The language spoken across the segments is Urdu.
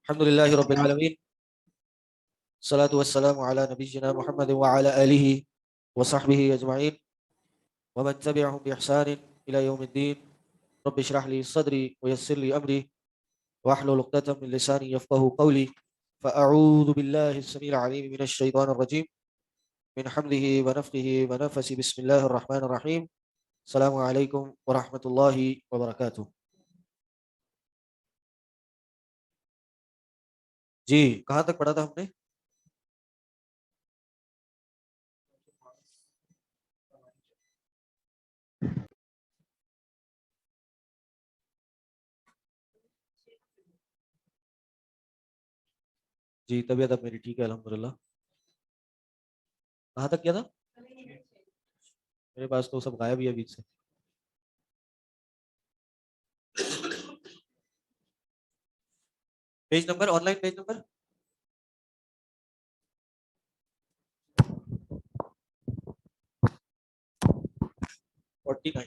الحمدللہ رب العالمین الصلاة والسلام علی نبینا محمد وعلی آلہ وصحبہ اجمعین ومن تبعهم بإحسان إلى يوم الدين رب اشرح لي صدري ويسر لي أمري واحلل عقدة من لساني يفقهوا قولي فأعوذ بالله السميع العليم من الشيطان الرجيم من حمده ونفخه ونفثه بسم الله الرحمن الرحيم السلام علیکم ورحمۃ اللہ وبرکاتہ. جی کہاں تک پڑھا تھا ہم نے؟ جی طبیعت اب میری ٹھیک ہے الحمدللہ. کہاں تک کیا تھا؟ میرے پاس تو سب غائب ہی ہے بیچ سے. Page number on line page number 49.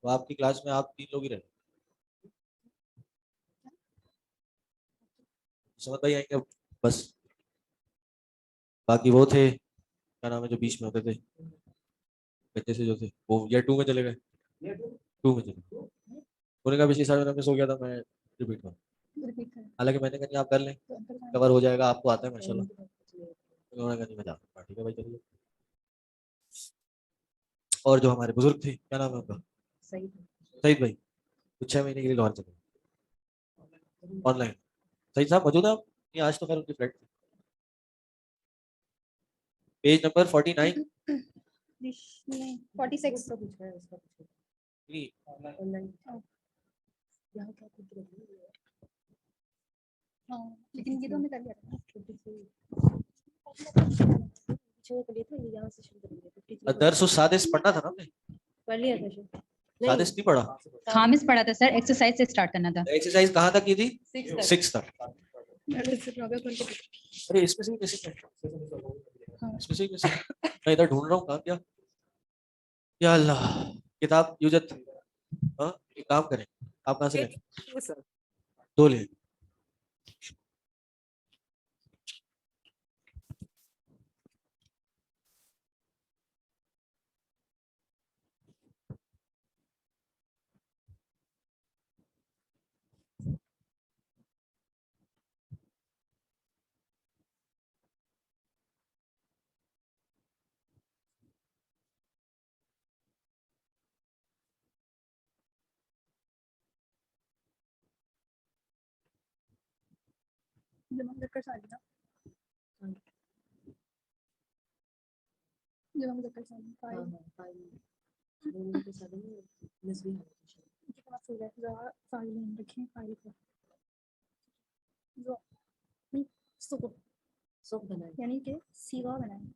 تو آپ کی کلاس میں آپ 3 لوگ ہی رہے. سمجھ بھائی آئیں گے بس. باقی وہ تھے کیا نام ہے جو بیچ میں ہوتے تھے بچے سے جو تھے وہ ایئر 2 میں چلے گئے. 2 میں چلے گئے. انہوں نے کہا پچھلی سال میں سو گیا تھا میں ریپیٹ کروں. حالانکہ میں نے کہا نہیں آپ کر لیں کور ہو جائے گا آپ کو آتا ہے ماشاء اللہ. انہوں نے کہا نہیں میں جاتا ہوں. ٹھیک ہے بھائی چلیے. اور جو ہمارے بزرگ تھے کیا نام ہے ان کا؟ سعید بھائی. کچھ 6 مہینے کے لیے لاہور چلے گئے آن لائن. سعید صاحب موجود ہیں آپ؟ نہیں آج تو خیر ان کی فلائٹ تھی. Page number 49. نہیں لیکن یہ تو ہم نے کر لیا تھا. درس السادس پڑھنا تھا نا ہم نے. پڑھ لیا تھا. سادس نہیں پڑھا. خامس پڑھا تھا سر. ایکسرسائز سے سٹارٹ کرنا تھا. ایکسرسائز کہاں تک کی تھی؟ 6 تک. ارے اس میں سے کیسے اس میں سے میں ادھر ڈھونڈ رہا ہوں کہاں کیا. یا اللہ کتاب یوجد. ہاں ایک کام کریں آپ کہاں سے لیں؟ 2 لیں. جمع کر سالینا جمع کر سالینا فائل رکھیں. فائل یعنی کہ سیوا بنائیں.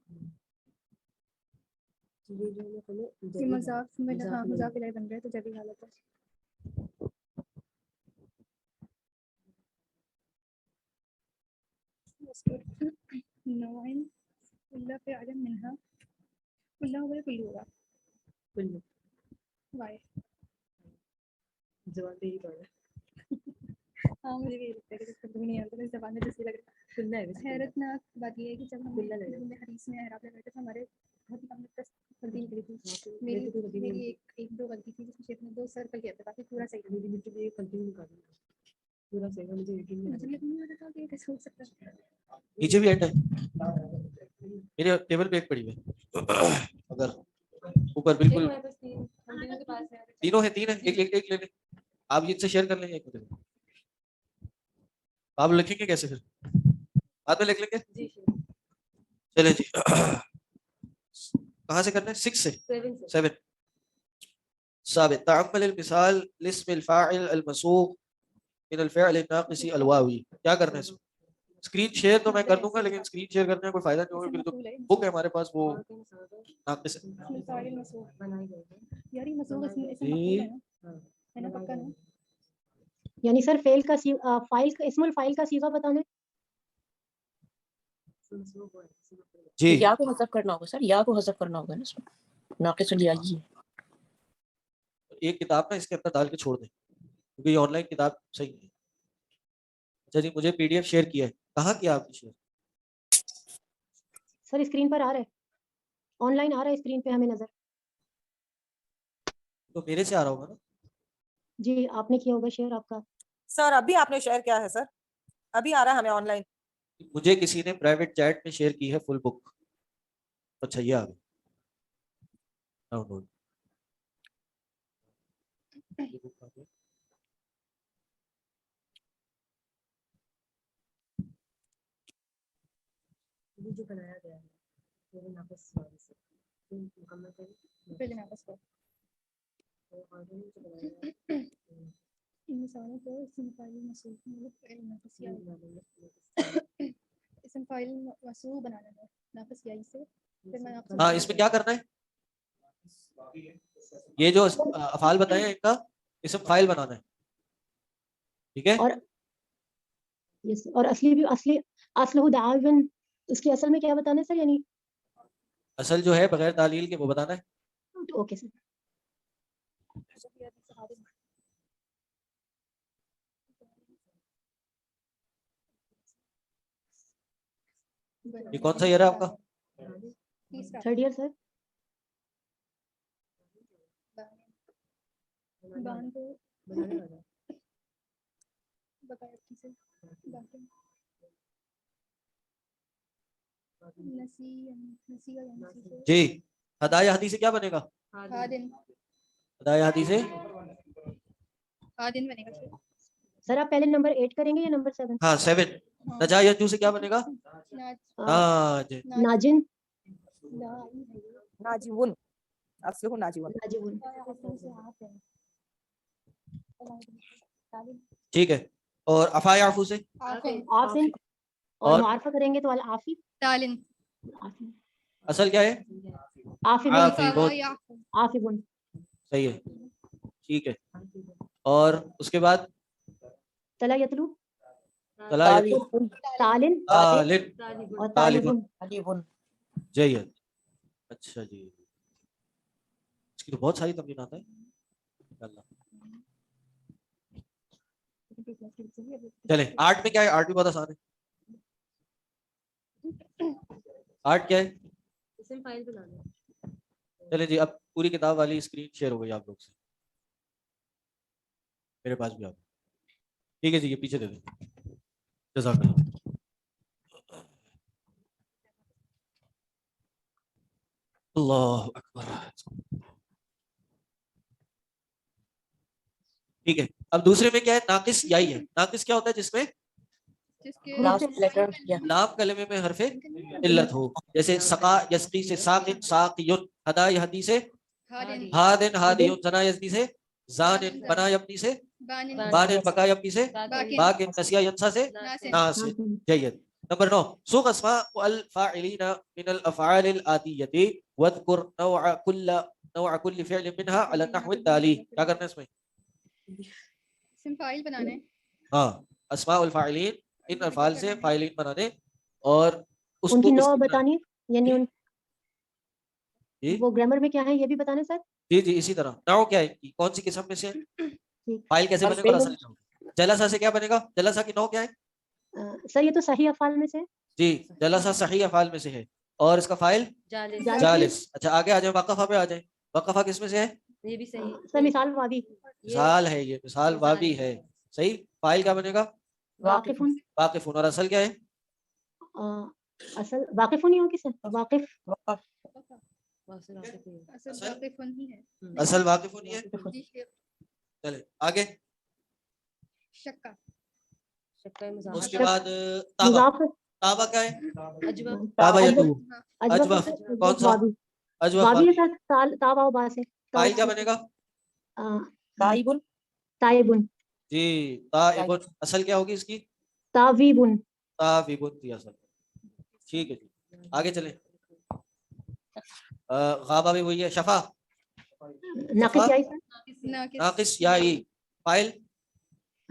مذاق مذاق الہی بن گئے تو جبھی حالت ہے. نوائن اللہ پہ عالم منہا اللہ ہوگا کلو ہوگا کلو وائے زبان پہ ہی پڑھ رہا. ہاں مجھے بھی لگتا ہے کہ کبھی نہیں آتا ہے زبان میں جیسے لگ رہا ہے. حیرتناک بات یہ ہے کہ جب ہم حدیث میں اعراب لگاتے تھے ہمارے بہت ہی کم غلطی نکلی تھی. میری ایک دو غلطی تھی جس میں شیخ نے 2 سر پہ کیا تھا باقی پورا صحیح تھا. پورا صحیح مجھے نہیں آتا تھا کہ کیسے ہو سکتا ہے. نیچے بھی اینڈ ہے میرے ٹیبل پہ ایک پڑی ہے اگر اوپر بالکل تینوں ہیں 3 ہے. ایک لے لیں آپ یہ سے شیئر کر لیں گے. ایک منٹ آپ لکھیں گے کیسے پھر بعد میں لکھ لیں گے. چلیں جی کہاں سے کرنا ہے؟ 6 سے 7. ثابت تعمل المثال لاسم الفاعل المسوق من الفعل الناقص الواوي. کیا کرنا ہے اس میں؟ اسکرین شیئر تو میں کر دوں گا لیکن اسکرین شیئر کرنے میں کوئی فائدہ نہیں ہوگا. پھر تو بک ہے ہمارے پاس وہ ناقص ہے. یعنی سر فعل کا فائل کا اسم الفائل کا صیغہ بتانا ہے. جی یا کو حذف کرنا ہوگا سر, یا کو حذف کرنا ہوگا نا اس میں, ناقص الیائی ہے. ایک کتاب نا اس کے اندر ڈال کے چھوڑ دیں کیونکہ یہ آن لائن کتاب صحیح نہیں ہے. اچھا جی, مجھے پی ڈی ایف شیئر کیا ہے, کہاں کیا آپ نے شیئر؟ سر اسکرین پر آ رہا ہے, آن لائن آ رہا ہے اسکرین پہ ہمیں نظر. تو میرے سے آ رہا ہوگا نا. جی آپ نے کیا ہوگا شیئر آپ کا. سر ابھی آپ نے شیئر کیا ہے سر, ابھی آ رہا ہے ہمیں آن لائن. مجھے کسی نے پرائیویٹ چیٹ میں شیئر کی ہے فل بک. اچھا یہ آ گئی ڈاؤن لوڈ. جو بنایا گیا ہے وہ ناقص مکمل پہلے ناقص کو ان مثالوں کو اسم فاعل مسعود فعل ناقص یا اسم فاعل مسعود بنانا ہے ناقص یا سے. پھر میں آپ سے ہاں اس میں کیا کرنا ہے, یہ جو افعال بتائے ہیں ان کا اسم فاعل بنانا ہے, ٹھیک ہے. اور اصل دعاون اس کی اصل میں کیا بتانا ہے سر, یعنی اصل جو ہے بغیر تعلیل کے وہ بتانا ہے. Okay sir. یہ کون سا ایئر ہے آپ کا؟ تیسرا تھرڈ ایئر سر. بان کو بقایا کسی باقی نسی جی ہدایہ حدیث سے کیا بنے گا؟ ہادن ہدایہ حدیث سے ہادن بنے گا. سر آپ پہلے نمبر 8 کریں گے یا نمبر 7؟ ہاں 7. نجا یجو سے کیا بنے گا؟ ناج. ناجن. ناجون, اصل ناجون. ٹھیک ہے. اور افا یعفو سے آفن. اور معرفہ کریں گے تو العافی. تالن اصل کیا ہے؟ عافبن. عافبن. عافبن صحیح ہے, ٹھیک ہے. اور اس کے بعد تلا یتلو. تلا یتلو. تالن طالب اور طالبن. طالبن. جید. اچھا جی, اس کی تو بہت ساری تمرینات ہیں. اللہ چلیں 8 میں کیا ہے؟ 8 بھی بہت آسان ہے. 8 کیا ہے؟ اسم فاعل بنانا ہے. چلیں جی, اب پوری کتاب والی اسکرین شیئر ہو گئی آپ لوگ سے, میرے پاس بھی آپ. ٹھیک ہے جی, یہ پیچھے دے دیں. جزاک اللہ. اللہ اکبر. ٹھیک ہے, اب دوسرے میں کیا ہے؟ ناقص یائی ہے. ناقص کیا ہوتا ہے؟ جس میں جس کے لاسٹ لیٹر یا لام کلمے میں حرف علت ہو, جیسے سقا یسقی سے ساقن ساقیون, ہدا یہدی سے ہادن ہادن ہادیون, زنا یزنی سے زانن, بنا یبنی سے بانن بانن, بقا یبنی سے باقن باقن, نسیہ ینسا سے ناسن ناسن. جید. نمبر 9 سوق اسماء الفاعلین من الافعال الاتیہ واذکر نوع کل فعل منها على النحو التالی. کیا کرنا ہے اس میں؟ اسم فاعل بنانا ہے. ہاں, اسماء الفاعلین ان افعال سے فاعلین بنانے اور اس ان کو کی نوع اس بتانی ہے, یعنی ان جی وہ گرامر میں کیا ہے یہ بھی بتانا ہے سر. جی جی اسی طرح. ناؤ کیا ہے ان کی, کون سی قسم میں سے فائل کیسے بنے گا اور اصل کیا ہوگا؟ جلسہ سے کیا بنے گا؟ جلسہ کی نوع کیا ہے؟ سر یہ تو صحیح افعال میں سے. جی جلسہ صحیح افعال میں سے ہے, اور اس کا فائل جالس. اچھا آگے آ جائیں, وقفہ پہ آ جائیں. وقفہ کس میں سے ہے؟ یہ بھی صحیح. سر مثال واوی. مثال ہے, یہ مثال واوی ہے. صحیح. فائل کیا بنے گا؟ واقفون. واقفون. اور اصل کیا ہے؟ اصل واقفون ہی ہوگی سر. واقف. اصل واقف نہیں ہے. اصل واقفون ہی ہے. جی چلے آگے. شکا اس کے بعد تابا. مضاف. تابا کیا ہے؟ اجوب تابا اجوب. یتوب. اجوف. کون سا؟ واوی. اجوف واوی واوی. ہے سر. تابا و با سے. فائل کیا بنے گا؟ تائبن. تائبن. جی تائبن. اصل کیا ہوگی اس کی؟ تاویبن. تابن تھی اصل. ٹھیک ہے جی, آگے چلیں. غابہ بھی وہی ہے. شفا ناقص یائی سر. ناقص یائی. فائل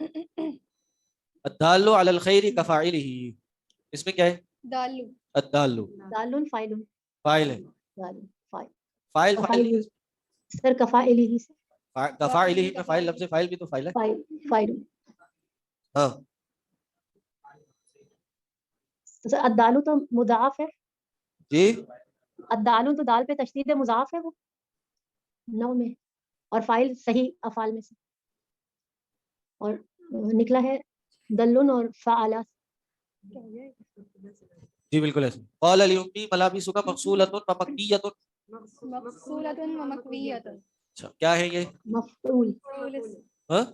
الدال علی الخیر کفاعلہ، اس میں کیا ہے؟ دالو الدال دالون فائلون فاعل ہے، دالون فائل فاعل فاعل نہیں ہے، سر کفائلہ سے کفاعلہ میں فاعل، لفظ فاعل بھی تو فاعل ہے. فائل فائلون. ہاں سر الدالو تو مضاف ہے، جی الدالو تو دال پہ تشدید مضاف ہے وہ نو میں، اور فائل صحیح افعال میں سے، اور نکلا ہے دلن اور فعلا. جی بالکل ایسے. قال لیمی ملابسک مغسولۃ ومکویۃ. مغسولۃ و مکویۃ. اچھا کیا ہے یہ؟ مفعول، ہاں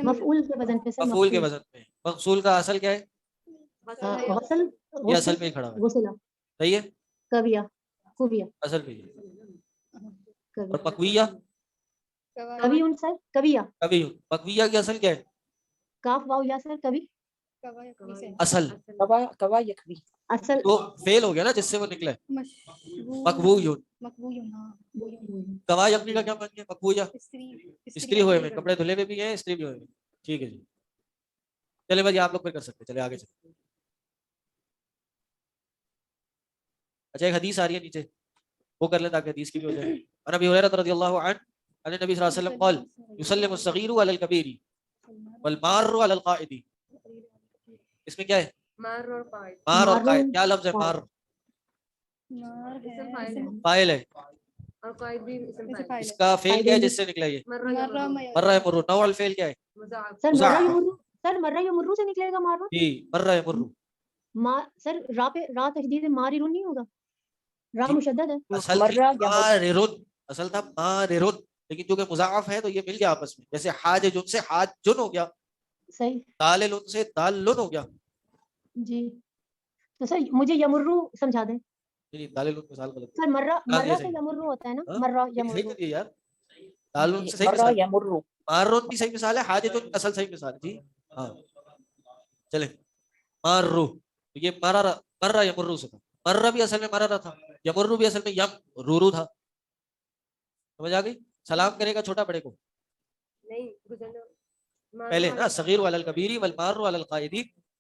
مفعول کے وزن پہ سر مفعول کے وزن میں. مغسول کا اصل کیا ہے؟ غسل یہ اصل میں ہی کھڑا ہوا ہے. غسلہ صحیح ہے کبیا کبیا اصل میں یہ. اور کبیا مکویہ کبھی ان سر کبیا کبھی مکویہ کی اصل کیا ہے؟ کاف واو یا سر کبھی اصل کوا یکوی. اصل تو فیل ہو گیا نا جس سے وہ نکلا ہے. مکویون. کوا یکوی کا کیا معنی ہے؟ مکویہ استری ہوئے میں، کپڑے دھلے ہوئے بھی ہیں استری بھی ہوئے میں. ٹھیک ہے جی چلے بھائی آپ لوگ پھر کر سکتے، چلے آگے چلیں. اچھا ایک حدیث آ رہی ہے نیچے، وہ کر لیں تاکہ حدیث کی بھی ہو جائے. عن ابی ہریرہ رضی اللہ عنہ ان النبی صلی اللہ علیہ وسلم قال یسلم الصغیر علی الکبیر والمار علی القائد. اس میں کیا ہے؟ مار اور قائد. مار اور مار قائد. کیا لفظ ہے؟ مار فاعل ہے، اور قائد بھی اسم فاعل. اس کا فعل کیا ہے جس سے نکلا یہ؟ مرہ مرہ یمر. نوع الفعل کیا ہے؟ مضاعف. سر مضاعف. مرہ یمرو، سر مرہ یمرو سے نکلے گا مارو. جی مرہ یمر. سر را پہ را تشدید ماررون نہیں ہوگا، را جی. مشدد ہے. اصل تھی مرہ یا ماررن، اصل تھا ماررن، لیکن چونکہ مضاعف ہے تو یہ مل گیا آپس میں. جیسے حاج جن سے حاج جن ہو گیا، صحیح دال لن سے دال لن ہو گیا. جی. تو سر مجھے یمرو سمجھا دیں. نہیں دال لن مثال غلط ہے. سر مرہ ہاں، یہ مرہ سے صحیح. یمرو ہوتا ہے نا، ہاں؟ مرہ یہ صحیح یمرو. کر دیا یار. دال لن سے صحیح مرہ مثال. یمرو. ماررن بھی صحیح مثال ہے، حاج جن اصل صحیح مثال ہے. جی ہاں چلے. ماررو یہ مرہ یمرو سے تھا. مرہ بھی اصل میں مرہ تھا، یمرو بھی اصل میں یم رورو تھا. سمجھ آ گئی؟ سلام کرے گا چھوٹا بڑے کو نہیں گزرنا. پہلے نا، صغیر علی الکبیر والمار علی القائد.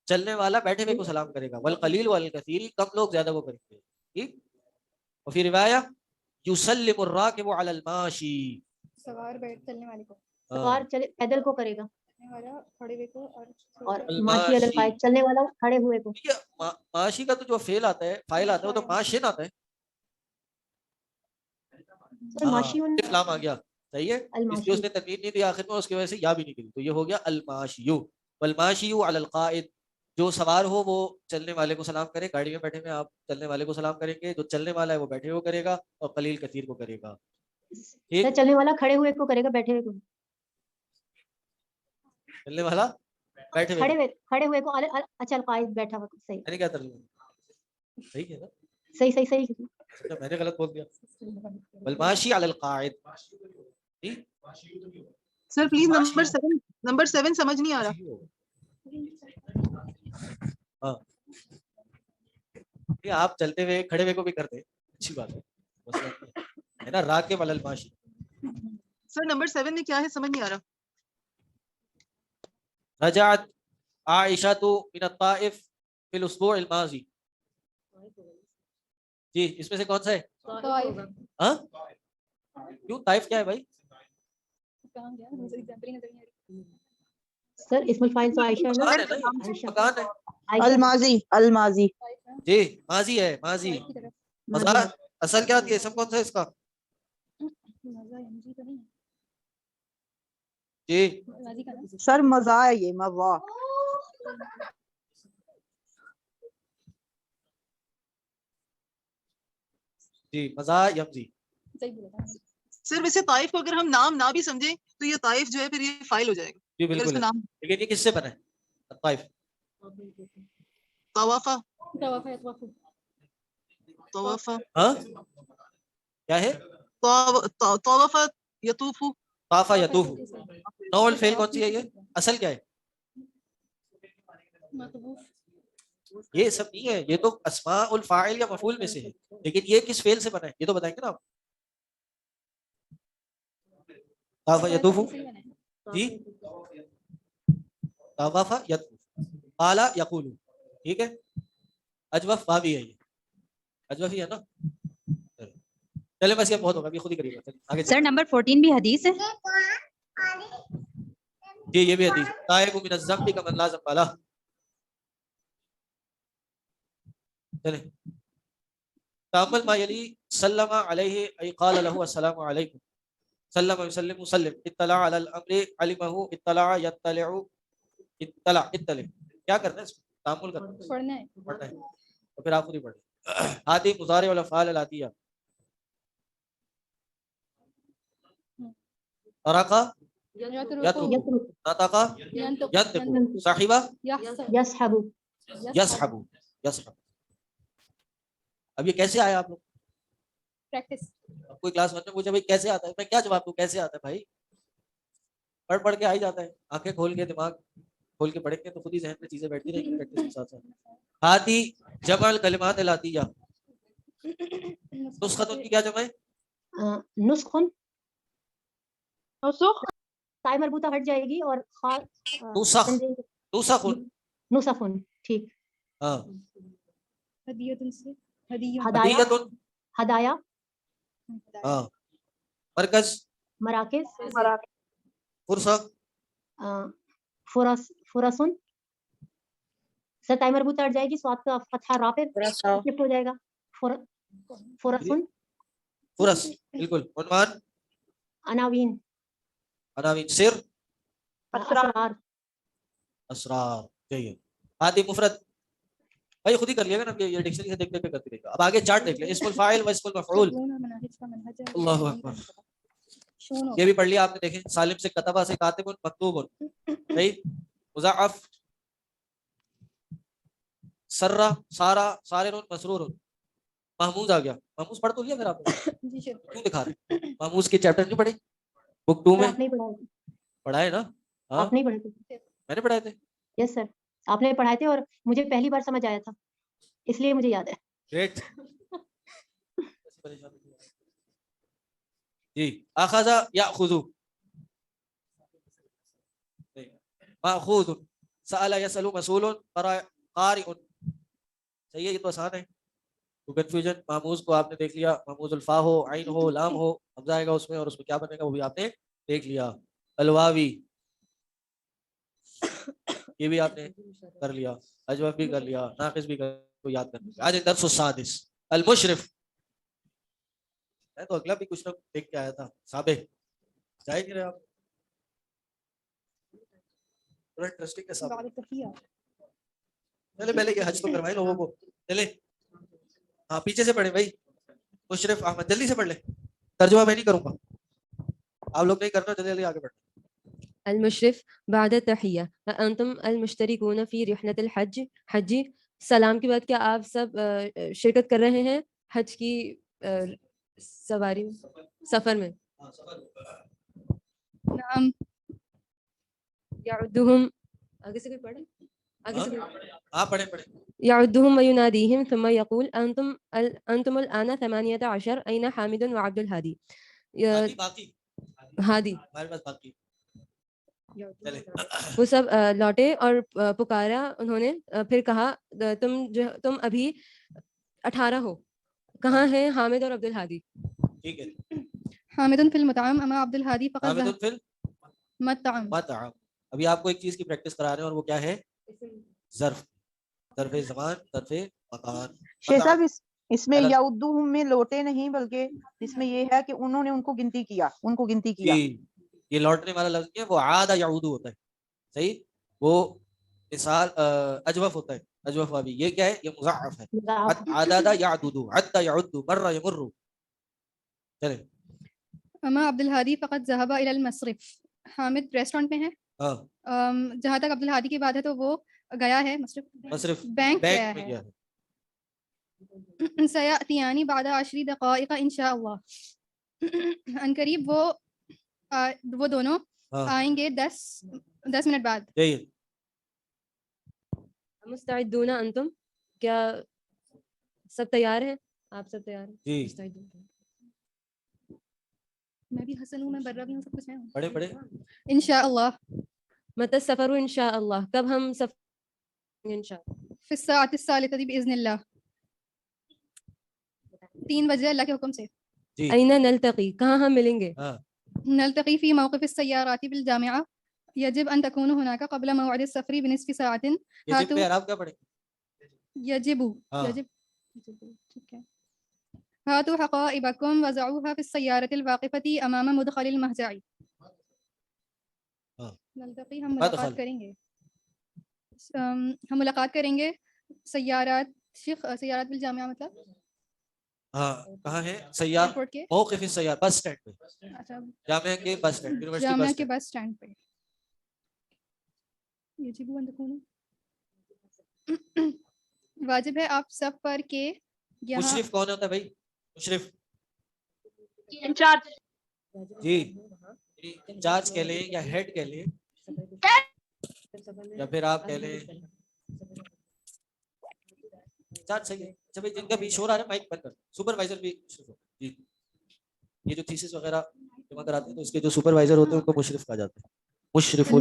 چلنے والا بیٹھے ہوئے کو سلام کرے گا، والقلیل علی الکثیر، کم لوگ زیادہ کو کریں گے. ٹھیک. وفی روایہ یسلم الراکب علی الماشی. سوار بیٹھ چلنے والے کو، سوار چلے پیدل کو کرے گا، چلنے والا کھڑے ہوئے کو، اور اور ماشی علی القائد چلنے والا کھڑے ہوئے کو. معاشی کا تو جو فعل آتا ہے، فاعل آتا ہے، وہ تو معاشن آتا ہے. سر ماشی ان الف لام آ گیا. صحیح ہے. اس لیے الماشی. اس نے تنوین نہیں دی آخر میں، اس کی وجہ سے یا بھی نہیں دی، تو یہ ہو گیا الماشیو. والماشیو علی القائد، جو سوار ہو وہ چلنے والے کو سلام کرے. گاڑی میں بیٹھے ہوئے آپ چلنے والے کو سلام کریں گے، جو چلنے والا ہے وہ بیٹھے ہوئے کرے گا، اور قلیل کثیر کو کرے گا. سر چلنے والا کھڑے ہوئے کو کرے گا، بیٹھے ہوئے کو. چلنے والا بیٹھے ہوئے کھڑے ہوئے کو اچھا القائد بیٹھا ہوا کو. صحیح میں نے کیا ترجمہ صحیح ہے نا؟ صحیح صحیح صحیح. اچھا میں نے غلط بول دیا. والماشی علی القاعد. جی سر پلیز نمبر 7 سمجھ نہیں آ رہا. ہاں یہ آپ چلتے ہوئے کھڑے ہوئے کو بھی کرتے ہیں، اچھی بات ہے. مسئلہ نہیں ہے نا. راکب علی الماشی. سر نمبر 7 میں کیا ہے سمجھ نہیں آ رہا. رجعت عائشہ من الطائف فی الاسبوع الماضی. جی اس میں سے کون سا ہے؟ طائف. ہاں کیوں طائف کیا ہے بھائی؟ کہاں گیا مجھے ایگزامپل ہی نظر نہیں آ رہی. سر اسم الفاعل تو عائشہ ہے نا. مکان ہے نا یہ، عائشہ. مکان ہے. عائشہ. الماضی الماضی. جی ماضی ہے، ماضی. طائف کی طرف. مزہ اصل کیا آتی ہے؟ اسم کون سا ہے اس کا؟ مزہ یمجی تو نہیں جی ہے، ماضی کا نا. سر مزہ ہے یہ موا. جی مزہ یمزی. صحیح بولا تھا. سر ویسے طائف کو اگر ہم نام نہ بھی سمجھیں تو یہ طائف جو ہے پھر یہ فائل ہو جائے گا. جی اگر اس بالکل کا ہے. نام لیکن یہ کس سے بنا ہے؟ طائف. طوافہ طواف ہے، طواف. طوافہ ہاں کیا ہے؟ طوافہ یطوفو. طافہ یطوف. نوع الفعل کون سی ہے یہ؟ اصل کیا ہے؟ مطبوف. یہ سب نہیں ہے، یہ تو اسماء الفاعل یا مفعول میں سے ہے، لیکن یہ کس فعل سے بنا ہے یہ تو بتائیں گے نا آپ. طافہ یطوف. جی طوف یطوف، قال یقول، ٹھیک ہے. اجوف واوی ہے، یہ اجوف ہی ہے نا. چلے بس یہ بہت ہوگا، یہ خود ہی کریے گا. آگے سر نمبر 14 بھی حدیث ہے. جی یہ بھی حدیث. تائب من الذنب کمن لا ذنب لہ. چلیں تأمل ما یلی سلم علیہ ای قال له السلام علیکم. سلم یسلم مسلم. اطلع علی الامر علمہ اطلع یطلع اطلع اطلع. کیا کرنا ہے اس میں؟ تأمل کرنا ہے، پڑھنا ہے. پڑھنا ہے. تو پھر آپ خود ہی پڑھیں. آتی مضارع والافعال الاتیہ. ترقہ یترکو یترک، نطقہ ینطق ینطق، صاحبہ یحسب یسحب یسحب یسحب. اب یہ کیسے آیا آپ لوگ؟ پریکٹس. اب کوئی کلاس میں پوچھا بھائی کیسے آتا ہے، میں کیا جواب دوں؟ کیسے آتا ہے بھائی؟ پڑھ پڑھ کے آ ہی جاتا ہے. آنکھیں کھول کے دماغ کھول کے پڑھیں گے تو خود ہی ذہن میں چیزیں بیٹھتی رہیں گی پریکٹس کے ساتھ ساتھ. ہاتی جمع الکلمات الاتیہ. نسخۃ کی کیا جمع ہے؟ نسخن، نسخ تائے مربوطہ ہٹ جائے گی اور خا نسخ، نسخ. نسخن. ٹھیک. ہاں. ہدیۃ سے ہدیہ. ہدایہ، ہدیۃ. ہدایہ. ہاں. مرکز، مراکز. فرصہ. فرس، فرسن. سر تائے مربوطہ ہٹ جائے گی، سواد کا فتحہ را پہ شفٹ ہو جائے گا. فرسن. فرص بالکل. عنوان، عناوین. عناوین. سر، اسرار. اسرار. چاہیے. آتی مفرد. بھائی خود ہی کر لیے گا نا، یہ ڈکشنری سے دیکھ دیکھ کے کرتے رہے گا. اب آگے چارٹ دیکھ لیں. اسم الفاعل و اسم المفعول. شون اور مناہج کا منہج ہے. اللہ اکبر. شون یہ بھی پڑھ لیا آپ نے. دیکھیں سالم سے کتبہ سے کاتب مکتوب. صحیح. مضاعف، سرا، سارا، سارر، مسرور. محمود آ گیا. محمود پڑھ تو لیا پھر آپ نے؟ جی شر. کیوں دکھا رہے ہیں؟ محمود کے چیپٹر نہیں پڑھے بک 2 میں؟ آپ نہیں پڑھائے، پڑھائے نا. ہاں آپ نہیں پڑھے تھے. میں نے پڑھائے تھے. یس سر، آپ نے پڑھائے تھے اور مجھے پہلی بار سمجھ آیا تھا، اس لیے مجھے یاد ہے. گریٹ. جی. اخذ یاخذ، ماخوذ. سأل يسأل مسئول، قارئ. صحیح ہے، یہ تو آسان ہے. تو کنفیوژن ماموز کو آپ نے دیکھ لیا. ماموز الفا ہو، عین ہو، لام ہو، حمزہ آئے گا اس میں اور اس میں کیا بنے گا وہ بھی آپ نے دیکھ لیا. الواوی یہ بھی آپ نے کر لیا. اجوف بھی کر لیا. ناقص بھی کو یاد کر لیا. آج درس السادس المشرف. میں تو اگلا بھی کچھ نہ دیکھ کے آیا تھا. سابق جائے نہیں رہے آپ. بڑا انٹرسٹنگ ہے سابق. بعد تحیہ. چلے پہلے یہ حج تو کروائے لوگوں کو. چلے ہاں پیچھے سے پڑھے بھائی. مشرف احمد جلدی سے پڑھ لیں. ترجمہ میں نہیں کروں گا، آپ لوگ نہیں کرنا. جلدی جلدی آگے بڑھیں. المشرف بعد تحیہ انتم المشترکون فی رحلۃ الحج حجی. سلام کے بعد کیا آپ سب شرکت کر رہے ہیں حج کی سواری میں، سفر میں؟ نعم. یعدہم، آگے سے کوئی پڑھے، آگے سے کوئی ہاں پڑھیں پڑھیں. يعدهم ويناديهم ثم يقول أنتم الآن 18 أين حامد وعبد الهادي. باقی ہادی ہمارے پاس باقی. چلے وہ سب لوٹے اور پکارا انہوں نے. پھر کہا تم ابھی 18 ہو، کہاں ہیں حامد اور عبد الہادی؟ ٹھیک ہے. حامد فی المطعم اما عبد الہادی فقط حامد ذهب فل مطعم. مطعم. ابھی آپ کو ایک چیز کی پریکٹس کرا رہے ہیں اور وہ کیا ہے؟ ظرف. ظرف زمان، ظرف مکان. شیخ صاحب اس میں یعدہم میں لوٹے نہیں بلکہ اس میں یہ ہے کہ انہوں نے ان کو گنتی کیا، ان کو گنتی کیا. جی یہ لوٹنے والا لفظ ہے، وہ عاد یعود ہوتا ہے. صحیح. وہ مثال اجوف ہوتا ہے. اجوف والی یہ کیا ہے؟ یہ مضاعف ہے. عدد یعدد، عد یعد، مر یمر. چلیں. اما عبد الہادی فقط ذهب الى المصرف. حامد ریسٹورنٹ میں ہے. ہاں جہاں تک عبد الہادی کی بات ہے تو وہ گیا ہے مصرف بینک گیا میں ہے. گیا ہے. سیأتیانی بعد 10 دقائق ان شاء اللہ. ان قریب وہ دونوں ہاں آئیں گے 10 منٹ بعد. جی. مستعدون انتم، کیا سب تیار ہیں؟ آپ سب تیار ہیں؟ جی مستعدون. میں بھی حسن ہوں، میں برا بھی ہوں، سب کچھ ہے. پڑھے پڑھے. انشاء اللہ. متى السفر إن شاء الله؟ کب ہم سفر إن شاء الله؟ في الساعة الثالثة بإذن الله. 3 بجے اللہ کے حکم سے. جی أين نلتقي؟ کہاں ہم ملیں گے؟ ہاں نلتقي في موقف السيارات بالجامعة. يجب أن تكون هناك قبل موعد السفر بنصف ساعة. یہ جب پہ عرب کیا پڑھیں گے؟ يجب ہاں يجب ٹھیک ہے. هاتوا حقائبكم وضعوها في السيارة الواقفة أمام مدخل المهجع. ہاں نلتقي ہم مدخل. ملاقات کریں گے. ہم ملاقات کریں گے سیارات سیارات بالجامعہ مطلب ہاں کہاں ہے سیار ایئرپورٹ کے موقف سیار بس اسٹینڈ پہ اچھا جامعہ کے بس اسٹینڈ یونیورسٹی جامعہ بس کے اسٹینڈ بس اسٹینڈ پہ. یجب ان تکونوا واجب ہے آپ سب پر کہ یہاں مشرف کون ہوتا ہے بھائی مشرف انچارج جی انچارج کہہ لیں یا ہیڈ کہہ لیں یا پھر آپ کہہ لیں انچارج صحیح ہے. اچھا بھائی جن کا بھی شور آ رہا ہے مائک بند کر سپروائزر بھی مشرف ہوتا ہے. جی یہ جو تھیسس وغیرہ جمع کراتے ہیں تو اس کے جو سپروائزر ہوتے ہیں ان کو مشرف کہا جاتا ہے. مشرف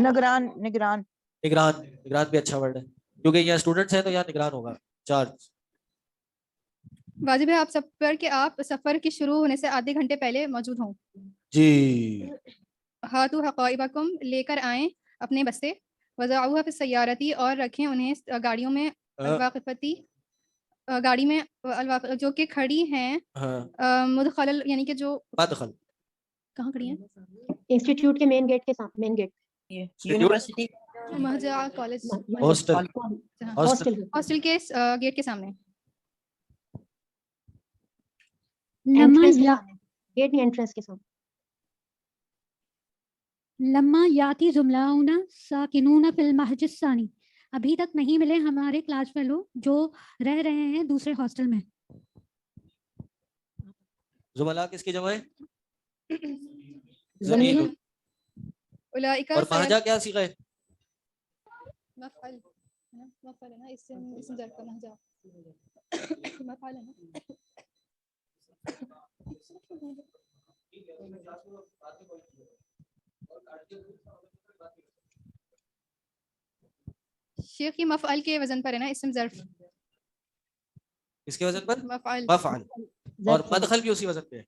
نگران نگران نگران نگران بھی اچھا ورڈ ہے کیونکہ یہاں اسٹوڈنٹس ہیں تو یہاں نگران ہوگا چارج. واجب ہے آپ سب پر کہ آپ سفر کے شروع ہونے سے آدھے گھنٹے پہلے موجود ہوں. جی ہاتھو حقائبکم لے کر آئیں اپنے بستے وضعوها فی السیارتی اور رکھیں انہیں گاڑیوں میں الواقفتی گاڑی میں جو کہ کھڑی ہیں ہاں مدخل یعنی کہ جو مدخل کہاں کھڑی ہیں انسٹیٹیوٹ کے مین گیٹ کے سامنے مین گیٹ یونیورسٹی مہجا کالج ہاسٹل ہاسٹل ہاسٹل کے گیٹ کے سامنے. انٹرنس کے سامنے گیٹ نہیں انٹرنس کے سامنے. لما یاتی زملاؤنا ساکنون فی المحج الثانی ابھی تک نہیں ملے ہمارے کلاس فیلو جو رہ رہے ہیں دوسرے ہاسٹل میں. زملاء کس کی جمع ہے زمین زمین اولئک اور مہجا کیا صیغہ ہے مفعل مفعل ہے نا اسم ظرف کا مہجا مفعل ہے نا. شیخ یہ مفعل کے وزن پر ہے نا اسم ظرف اس کے وزن پر مفعل مفعل اور مدخل بھی اسی وزن پہ ہے.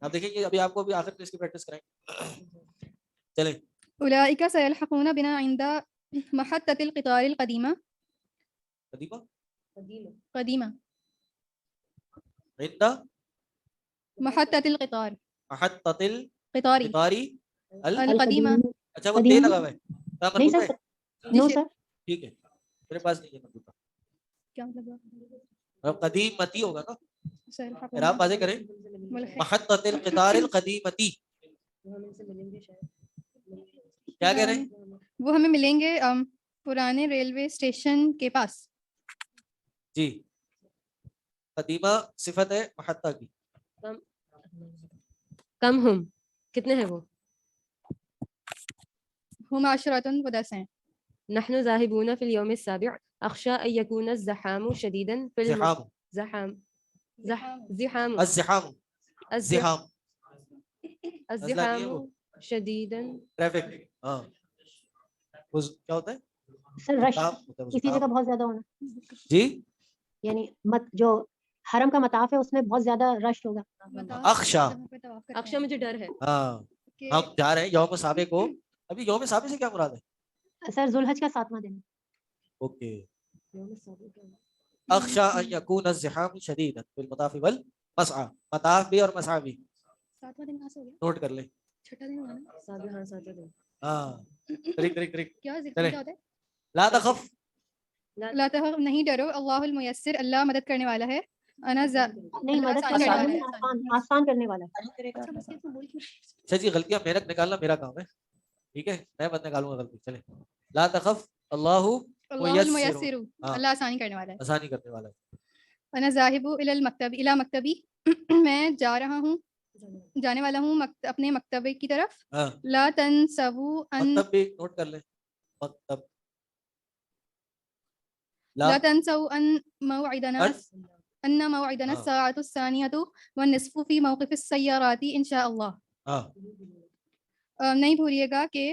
آپ دیکھیں گے ابھی آپ کو بھی آخر میں اس کی پریکٹس کرائیں گے. چلیں اولئک سیلحقون بنا عند محطة القطار القدیمہ قدیمہ قدیمہ عند محطة القطار محطة قطاری القطار القدیمہ. اچھا وہ تے لگا ہوا ہے نہیں مربوط ہے سر نو سر ٹھیک ہے میرے پاس نہیں ہے مربوطہ کیا مطلب قدیمتی ہوگا نا سیلحقون اگر آپ واضح کریں محطة القطار القدیمتی کیا کہہ رہے ہیں وہ ہمیں ملیں گے پرانے ریلوے اسٹیشن کے پاس. جی قدیمہ صفت ہے محطہ کی. کم ہم کتنے ہیں وہ؟ ہم عشرۃ و 10 ہیں. نحن ذاهبون في اليوم السابع أخشى أن يكون الزحام شديدا في زحام زحام الزحام الزحام الزحام الزحام شديدا ٹریفک ہاں کیا ہوتا ہے سر رش زکام ہوتا ہے کسی جگہ بہت زیادہ ہونا جی یعنی جو حرم کا مطاف ہے اس میں بہت زیادہ رش ہوگا. اخشا اکشا مجھے ڈر ہے. ہاں ہم جا رہے ہیں یوم صابع کو. ابھی یوم صابع سے کیا مراد ہے سر ذوالحج کا 7واں دن. اوکے اخشا ان یکون الزحام شدیدا فی المطاف والمسعى مطاف بھی اور مسعى بھی 7واں دن کہاں سے ہو گیا؟ نوٹ کر لیں. چھٹا دن ہوگا نا. ہاں کریکٹ کیا ذکر کیا ہوتا ہے؟ لا تخف لا تخف نہیں ڈرو اللہ المیسر اللہ مدد کرنے والا ہے. انا نہیں مدد کرنے والا نہیں آسان کرنے والا. اچھا جی غلطیاں میرا نکالنا میرا کام ہے ٹھیک ہے میں مت نکالوں گا غلطی. چلیں لا تخف اللہ اللہ المیسر اللہ آسانی کرنے والا ہے آسانی کرنے والا ہے. انا ذاہب الی المکتب الی مکتبی میں جا رہا ہوں جانے والا ہوں اپنے مکتبے کی طرف. ہاں لا تنسوا ان مکتب بھی نوٹ کر لیں مکتب لا تنسوا ان موعدنا ان موعدنا ہاں الساعة الثانية والنصف في موقف السيارات ان شاء اللہ. ہاں نہیں بھولیے گا کہ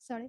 8:30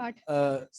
8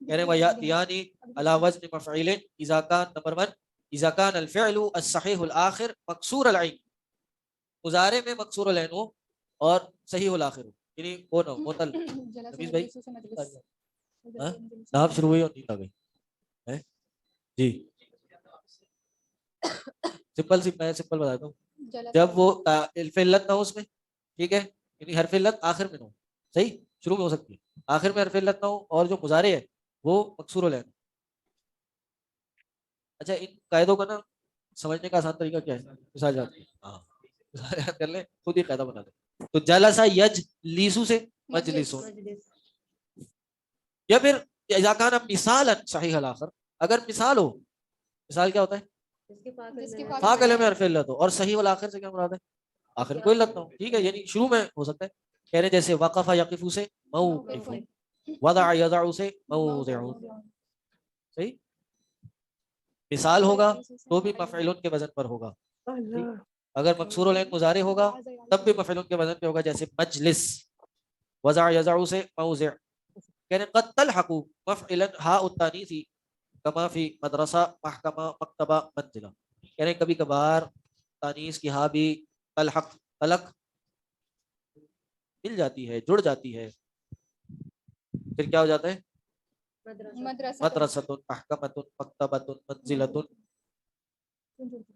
کہہ رہے ہیں وَيَأْتِيَانِ عَلَى وَزْنِ مَفْعِلٍ إِذَا كَانَ نمبر 1 إِذَا كَانَ الْفِعْلُ الصَّحِيحُ الْآخِرُ مَكْسُورَ الْعَيْنِ، مضارع میں مکسور العین ہو اور صحیح الآخر ہو، یعنی وہ نہ ہو معطل. نبیل بھائی ہاں نام شروع ہوئی اور نیند آ گئی ہیں؟ جی سمپل سی میں سمپل بتاتا ہوں. جب وہ الف علت نہ ہو اس میں، ٹھیک ہے، یعنی حرف علت آخر میں نہ ہو، صحیح، شروع میں ہو سکتی ہے، آخر میں حرف علت نہ ہو، اور جو مضارع ہے وہ مکسور العین. اچھا ان قاعدوں کا نا سمجھنے کا آسان طریقہ کیا ہے؟ مثال جاتی ہے، ہاں مثال یاد کر لیں، خود ہی قاعدہ بنا دیں. تو جلسہ یج لیسو سے مجلسو، یا پھر اذا کان مثالا صحیح الاخر، اگر مثال ہو، مثال کیا ہوتا ہے؟ فا کلمے میں حرف علت ہو اور صحیح والاخر سے کیا مراد ہے؟ آخر میں کوئی علت نہ ہو، ٹھیک ہے، یعنی شروع میں ہو سکتا ہے. کہہ رہے جیسے وقف یقف سے موقف، وضع یضع سے موضع، صحیح. مثال ہوگا تو بھی مفعول کے وزن پر ہوگا، اگر مکسور العین مضارع ہوگا تب بھی مفعول کے وزن پہ ہوگا، جیسے مجلس، وضع یضع سے موضع. کہہ رہے قد تلحق مفعلا ہاء التانیث کما فی مدرسہ محکمہ مکتبہ منزلہ. کہہ رہے کبھی کبھار تانیث کی ہاء بھی تلحق تلق مل جاتی ہے، جڑ جاتی ہے، پھر کیا ہو جاتا ہے؟ مدرسۃ محکمۃ مکتبۃ منزلۃ،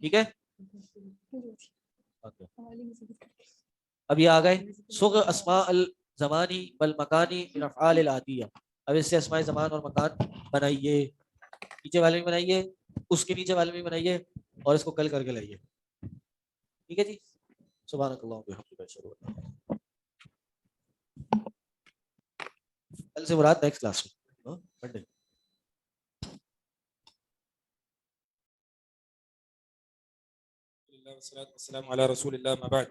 ٹھیک ہے. اب یہ آ گئے صغ اسماء الزمانی والمکانی من افعال العادیہ. اب اس سے اسماء زمان اور مکان بنائیے، نیچے والے میں بنائیے، اس کے نیچے والے میں بنائیے، اور اس کو کل کر کے لائیے، ٹھیک ہے جی. سبحانک اللہم وبحمدک اشہد ان لا الہ الا انت. کل سے مراد نیکسٹ کلاس میں منڈے. والصلاة والسلام على رسول الله ما بعد.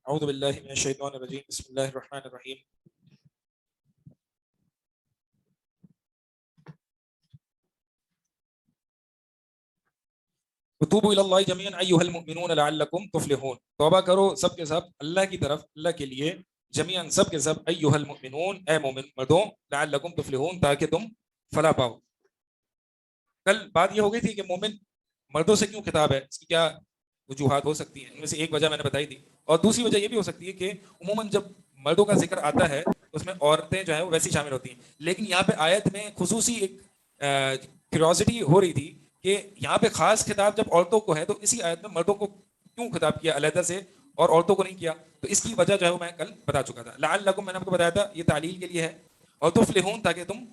أعوذ بالله من الشيطان الرجيم. بسم الله الرحمن الرحيم. وتوبوا إلى الله جميعا أيها المؤمنون لعلكم تفلحون. توبہ کرو سب کے سب اللہ کی طرف، اللہ کے لیے، جميعا سب کے سب، أيها المؤمنون اے مومن مردوں، لعلكم تفلحون تاکہ تم فلاح پاؤ. کل بات یہ ہو گئی تھی کہ مومن مردوں سے کیوں خطاب ہے، اس کی کیا وجوہات ہو سکتی ہیں. ان میں سے ایک وجہ میں نے بتائی تھی، اور دوسری وجہ یہ بھی ہو سکتی ہے کہ عموماً جب مردوں کا ذکر آتا ہے اس میں عورتیں جو ہیں وہ ویسی شامل ہوتی ہیں. لیکن یہاں پہ آیت میں خصوصی ایک کیوریوسٹی ہو رہی تھی کہ یہاں پہ خاص خطاب جب عورتوں کو ہے تو اسی آیت میں مردوں کو کیوں خطاب کیا علیحدہ سے اور عورتوں کو نہیں کیا. تو اس کی وجہ جو ہے وہ میں کل بتا چکا تھا. لعلکم میں نے آپ کو بتایا تھا یہ تعلیل کے لیے ہے، اور تفلحون تاکہ تم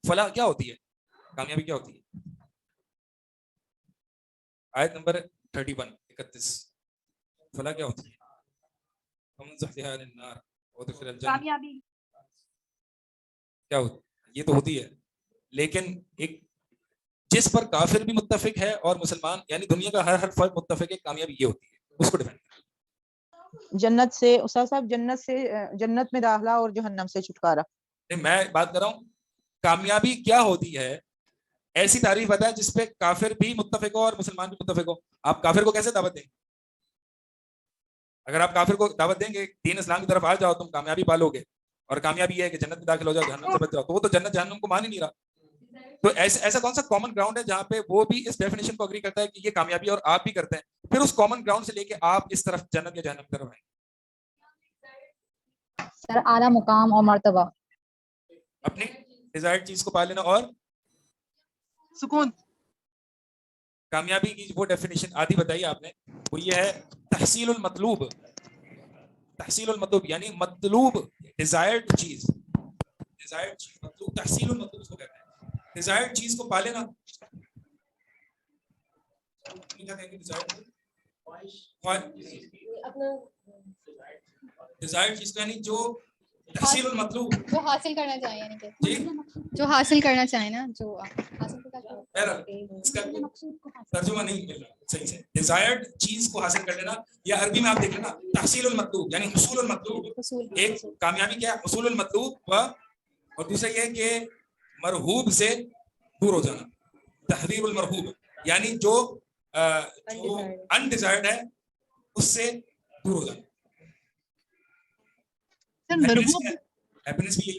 فلاح کیا ہوتی ہے، کامیابی کیا ہوتی ہے. آیت نمبر 31 فلاح کیا ہوتی ہے؟ کامیابی کیا ہوتی ہے؟ یہ تو ہوتی ہے، لیکن ایک جس پر کافر بھی متفق ہے اور مسلمان، یعنی دنیا کا ہر فرد متفق ہے، کامیابی یہ ہوتی ہے، اس کو ڈیفائن کریں. جنت سے استاد صاحب، جنت میں داخلہ اور جہنم سے چھٹکارا. میں بات کر رہا ہوں کامیابی کیا ہوتی ہے، ایسی تعریف بتائے جس پہ کافر بھی متفق ہو اور مسلمان بھی متفق ہو. آپ کافر کو کیسے دعوت دیں گے؟ اگر آپ کافر کو دعوت دیں گے دین اسلام کی طرف آ جاؤ تم کامیابی پالو گے، اور کامیابی یہ ہے کہ جنت میں داخل ہو جاؤ، جہنم سے بچ جاؤ، تو وہ تو جنت جہنم کو مان ہی نہیں رہا. تو ایسا کون سا کامن گراؤنڈ ہے جہاں پہ وہ بھی اس ڈیفینیشن کو اگری کرتا ہے کہ یہ کامیابی اور آپ بھی کرتے ہیں، پھر اس کامن گراؤنڈ سے لے کے آپ اس طرف جنت یا جہنم کی طرف آئیں. سر اعلیٰ مقام اور مرتبہ، اپنی ڈیزائرڈ چیز کو پا لینا، اور سکون. کامیابی کی وہ ڈیفینیشن آدھی بتائی آپ نے، وہ یہ ہے تحصیل المطلوب. تحصیل المطلوب یعنی مطلوب ڈیزائرڈ چیز، ڈیزائرڈ چیز مطلوب، تحصیل المطلوب اس کو کہتے ہیں. ڈیزائرڈ چیز کو پا لینا، ڈیزائرڈ چیز کو یعنی جو تحصیل المطلوب، جو حاصل کرنا چاہیں، یعنی کہ جی جو حاصل کرنا چاہیں نا، جو حاصل اس کا ترجمہ نہیں مل رہا صحیح سے. ڈیزائرڈ چیز کو حاصل کر لینا، یا عربی میں آپ دیکھ لینا تحصیل المطلوب یعنی حصول المطلوب. ایک کامیابی کیا ہے؟ حصول المطلوب، اور دوسرا یہ کہ مرغوب سے دور ہو جانا، تحریر المرغوب یعنی جو انڈیزائرڈ ہے اس سے دور ہو جانا. ہیپینس بھی یہی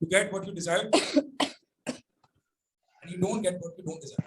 you get what you desire and you don't get what you don't desire.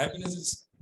happiness is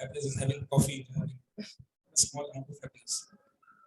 happiness is having coffee, having a small amount of happiness.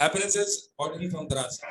Happiness is ordering from Daraz.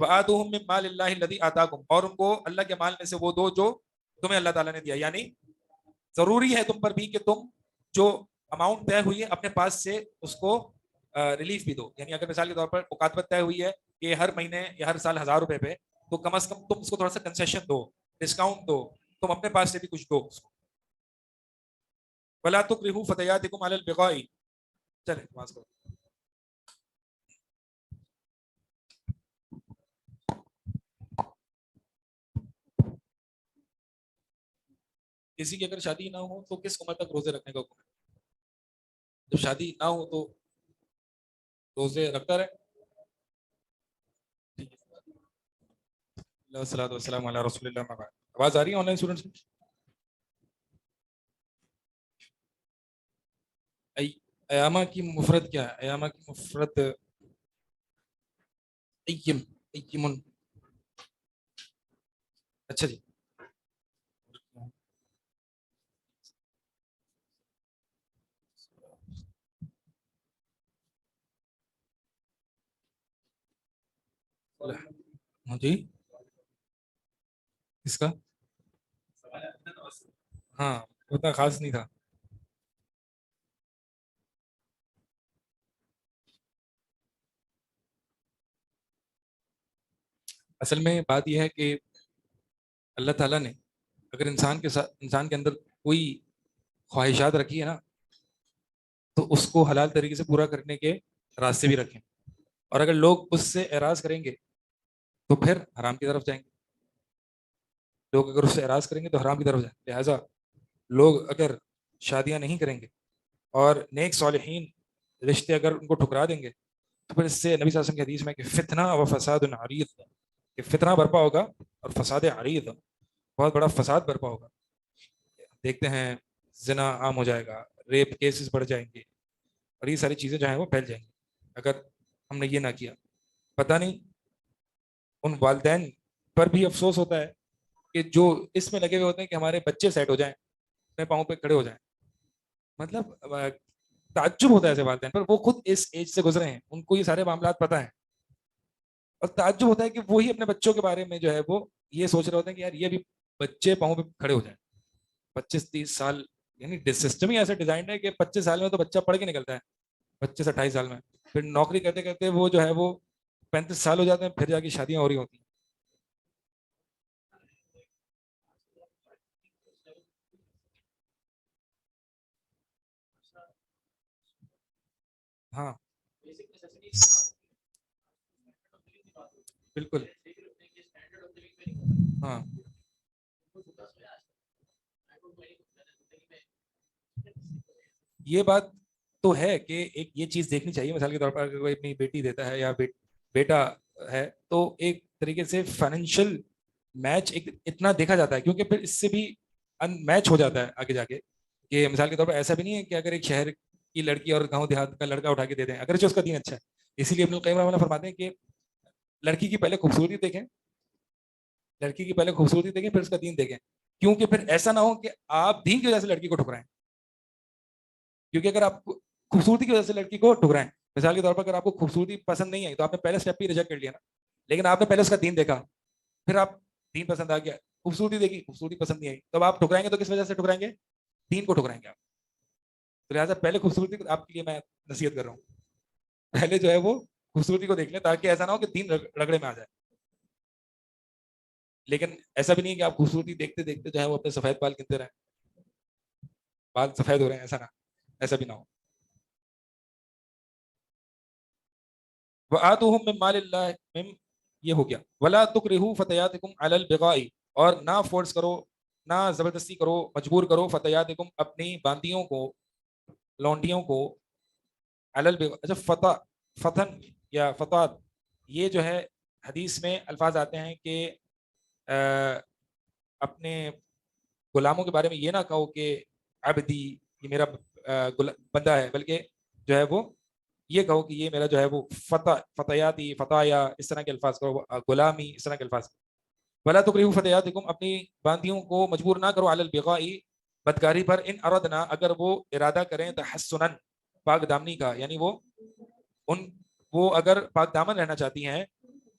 وآتوہم من مال اللہ الذی آتاکم، اور ان کو اللہ کے مال میں سے وہ دو جو تمہیں اللہ تعالیٰ نے دیا. یعنی ضروری ہے تم پر بھی کہ تم جو اماؤنٹ طے ہوئی ہے اپنے پاس سے اس کو ریلیف بھی دو. یعنی اگر مثال کے طور پر مکاتبت طے ہوئی ہے کہ ہر مہینے یا ہر سال 1000 روپے پہ، تو کم از کم تم اس کو تھوڑا سا کنسیشن دو، ڈسکاؤنٹ دو، تم اپنے پاس سے بھی کچھ دو اس کو. ولا تکرہوا فتیاتکم علی البغاء. چلیں نماز کرو. کسی کی اگر شادی نہ ہو تو کس عمر تک روزے رکھنے کا حکم ہے؟ جب شادی نہ ہو تو روزے رکھتا رہے. والصلاۃ والسلام علی رسول اللہ. ما بعد. آواز آ رہی ہے آن لائن اسٹوڈنٹس میں؟ ایامہ کی مفرد کیا ہے؟ ایامہ کی مفرد ایمن. اچھا جی. ہاں جی کس کا؟ ہاں اتنا خاص نہیں تھا. اصل میں بات یہ ہے کہ اللہ تعالیٰ نے اگر انسان کے اندر کوئی خواہشات رکھی ہے نا، تو اس کو حلال طریقے سے پورا کرنے کے راستے بھی رکھیں. اور اگر لوگ اس سے اعراض کریں گے تو پھر حرام کی طرف جائیں گے. لوگ اگر اس سے اعراض کریں گے تو حرام کی طرف جائیں گے. لہٰذا لوگ اگر شادیاں نہیں کریں گے اور نیک صالحین رشتے اگر ان کو ٹھکرا دیں گے، تو پھر اس سے نبی صلی اللہ علیہ وسلم کی حدیث میں کہ فتنہ و فساد عریض، کہ فتنہ برپا ہوگا اور فساد عریض، بہت بڑا فساد برپا ہوگا. دیکھتے ہیں زنا عام ہو جائے گا، ریپ کیسز بڑھ جائیں گے، اور یہ ساری چیزیں جو ہیں وہ پھیل جائیں گی اگر ہم نے یہ نہ کیا. پتہ نہیں ان والدین پر بھی افسوس ہوتا ہے کہ جو اس میں لگے ہوئے ہوتے ہیں کہ ہمارے بچے سیٹ ہو جائیں، اپنے پاؤں پہ کھڑے ہو جائیں. مطلب تعجب ہوتا ہے ایسے والدین پر، وہ خود اس ایج سے گزرے ہیں، ان کو یہ سارے معاملات پتہ ہیں، اور تعجب ہوتا ہے کہ وہی اپنے بچوں کے بارے میں جو ہے وہ یہ سوچ رہے ہوتے ہیں کہ یار یہ بھی بچے پاؤں پہ کھڑے ہو جائیں. 25-30 سال، یعنی سسٹم ہی ایسا ڈیزائنڈ ہے کہ 25 سال میں تو بچہ پڑھ کے نکلتا ہے، 25 سے 28 سال میں پھر نوکری کرتے کرتے وہ جو ہے وہ 35 سال ہو جاتے ہیں، پھر جا کے شادیاں ہو رہی ہوتی ہیں. ہاں بالکل. ہاں یہ بات تو ہے کہ ایک یہ چیز دیکھنی چاہیے. مثال کے طور پر اگر کوئی اپنی بیٹی دیتا ہے یا بیٹا ہے، تو ایک طریقے سے فائنینشیل میچ اتنا دیکھا جاتا ہے، کیونکہ پھر اس سے بھی ان میچ ہو جاتا ہے آگے جا کے. کہ مثال کے طور پر ایسا بھی نہیں ہے کہ اگر ایک شہر کی لڑکی اور گاؤں دیہات کا لڑکا اٹھا کے دے دیں اگرچہ اس کا دین اچھا ہے. اسی لیے ابن القیم رحمہ اللہ فرماتے ہیں کہ لڑکی کی پہلے خوبصورتی دیکھیں، لڑکی کی پہلے خوبصورتی دیکھیں پھر اس کا دین دیکھیں، کیونکہ پھر ایسا نہ ہو کہ آپ دین کی وجہ سے لڑکی کو ٹھکرائیں. کیونکہ اگر آپ خوبصورتی کی وجہ سے لڑکی کو ٹھکرائیں، مثال کے طور پر اگر آپ کو خوبصورتی پسند نہیں آئی تو آپ نے پہلے اسٹیپ ہی ریجیکٹ کر لیا نا. لیکن آپ نے پہلے اس کا دین دیکھا، پھر آپ دین پسند آ گیا، خوبصورتی دیکھی، خوبصورتی پسند نہیں آئی، تو آپ ٹھکرائیں گے تو کس وجہ سے ٹھکرائیں گے؟ دین کو ٹھکرائیں گے آپ. تو لہٰذا پہلے خوبصورتی کو، آپ کے لیے میں نصیحت کر رہا ہوں، پہلے جو ہے وہ خوبصورتی کو دیکھ لیں تاکہ ایسا نہ ہو کہ دین رگڑے میں آ جائے. لیکن ایسا بھی نہیں کہ آپ خوبصورتی دیکھتے دیکھتے جو ہے وہ اپنے سفید بال گنتے رہیں، بال سفید ہو رہے ہیں، ایسا بھی نہ ہو. وآتوہم من مال اللہ، یہ ہو گیا. ولا تکرہوا فتیاتکم علی البغاء، اور نہ فورس کرو، نہ زبردستی کرو، مجبور کرو فتیاتکم اپنی باندیوں کو، لونڈیوں کو، علی البغاء. اچھا فتن یا فتات، یہ جو ہے حدیث میں الفاظ آتے ہیں کہ اپنے غلاموں کے بارے میں یہ نہ کہو کہ عبدی، یہ میرا بندہ ہے، بلکہ جو ہے وہ یہ کہو کہ یہ میرا جو ہے وہ فتیاتی، فتایا، اس طرح کے الفاظ کرو، غلامی، اس طرح کے الفاظ. ولا تکرہوا فتیاتکم، اپنی باندیوں کو مجبور نہ کرو، علی البغاء، بدکاری پر، ان اردنا، اگر وہ ارادہ کریں تحسنن، پاک دامنی کا، یعنی وہ اگر پاک دامن رہنا چاہتی ہیں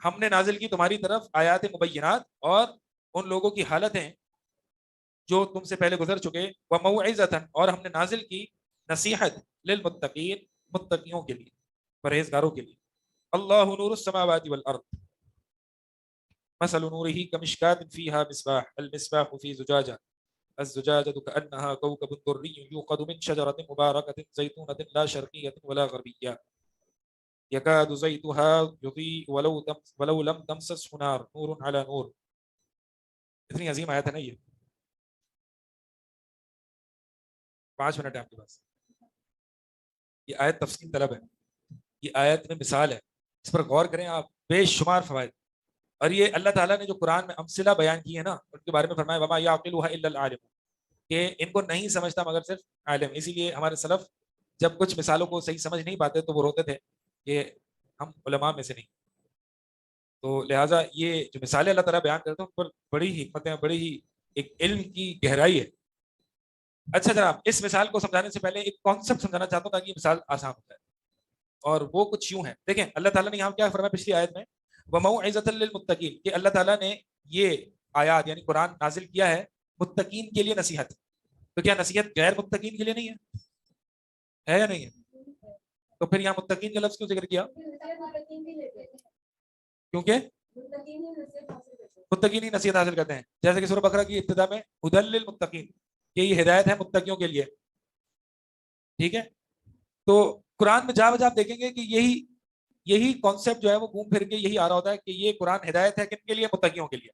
ہم نے نازل کی تمہاری طرف آیات مبینات اور ان لوگوں کی حالتیں جو تم سے پہلے گزر چکے، وموعظۃ، اور ہم نے نازل کی نصیحت، للمتقین، متقیوں کے لیے، پرہیزگاروں کے لیے۔ اللہ نور السماوات والارض مثل نورہ کمشکاۃ فیہا مصباح، المصباح فی زجاجہ، الزجاجة كأنها كوكب دري يوقد من شجرة مباركة زيتونة لا شرقية ولا غربية يكاد زيتها يضيء ولو لم تمسسه نار، نور على نور۔ اتنی عظیم آیت ہے نا یہ، 5 منٹ ہے آپ کے پاس۔ یہ آیت تفصیل طلب ہے، یہ آیت میں مثال ہے، اس پر غور کریں آپ، بے شمار فوائد۔ اور یہ اللہ تعالیٰ نے جو قرآن میں امثلہ بیان کی ہے نا، ان کے بارے میں فرمایا وما یعقلها الا العالم، کہ ان کو نہیں سمجھتا مگر صرف عالم۔ اسی لیے ہمارے سلف جب کچھ مثالوں کو صحیح سمجھ نہیں پاتے تو وہ روتے تھے کہ ہم علماء میں سے نہیں۔ تو لہٰذا یہ جو مثالیں اللہ تعالیٰ بیان کرتے ہیں ان پر بڑی ہی حکمتیں، بڑی ہی ایک علم کی گہرائی ہے۔ اچھا جناب، اس مثال کو سمجھانے سے پہلے ایک کانسیپٹ سمجھانا چاہتا ہوں تاکہ یہ مثال آسان ہو جائے، اور وہ کچھ یوں ہے۔ دیکھیں اللہ تعالیٰ نے یہاں کیا فرمایا پچھلی آیت میں، وَمَوْعِظَةً لِّلْمُتَّقِينَ، کہ اللہ تعالیٰ نے یہ آیات یعنی قرآن نازل کیا ہے متقین کے لیے نصیحت۔ تو کیا نصیحت غیر متقین کے لیے نہیں ہے یا نہیں ہے؟ تو پھر یہاں متقین کا لفظ کیوں ذکر کیا؟ کیونکہ متقین ہی نصیحت حاصل کرتے ہیں، جیسے کہ سورہ بقرہ کی ابتدا میں ہدی للمتقین، کہ یہ ہدایت ہے متقیوں کے لیے، ٹھیک ہے؟ تو قرآن میں جا بجا آپ دیکھیں گے کہ یہی کانسیپٹ جو ہے وہ گھوم پھر کے یہی آ رہا ہوتا ہے کہ یہ قرآن ہدایت ہے کن کے لیے؟ متقیوں کے لیے۔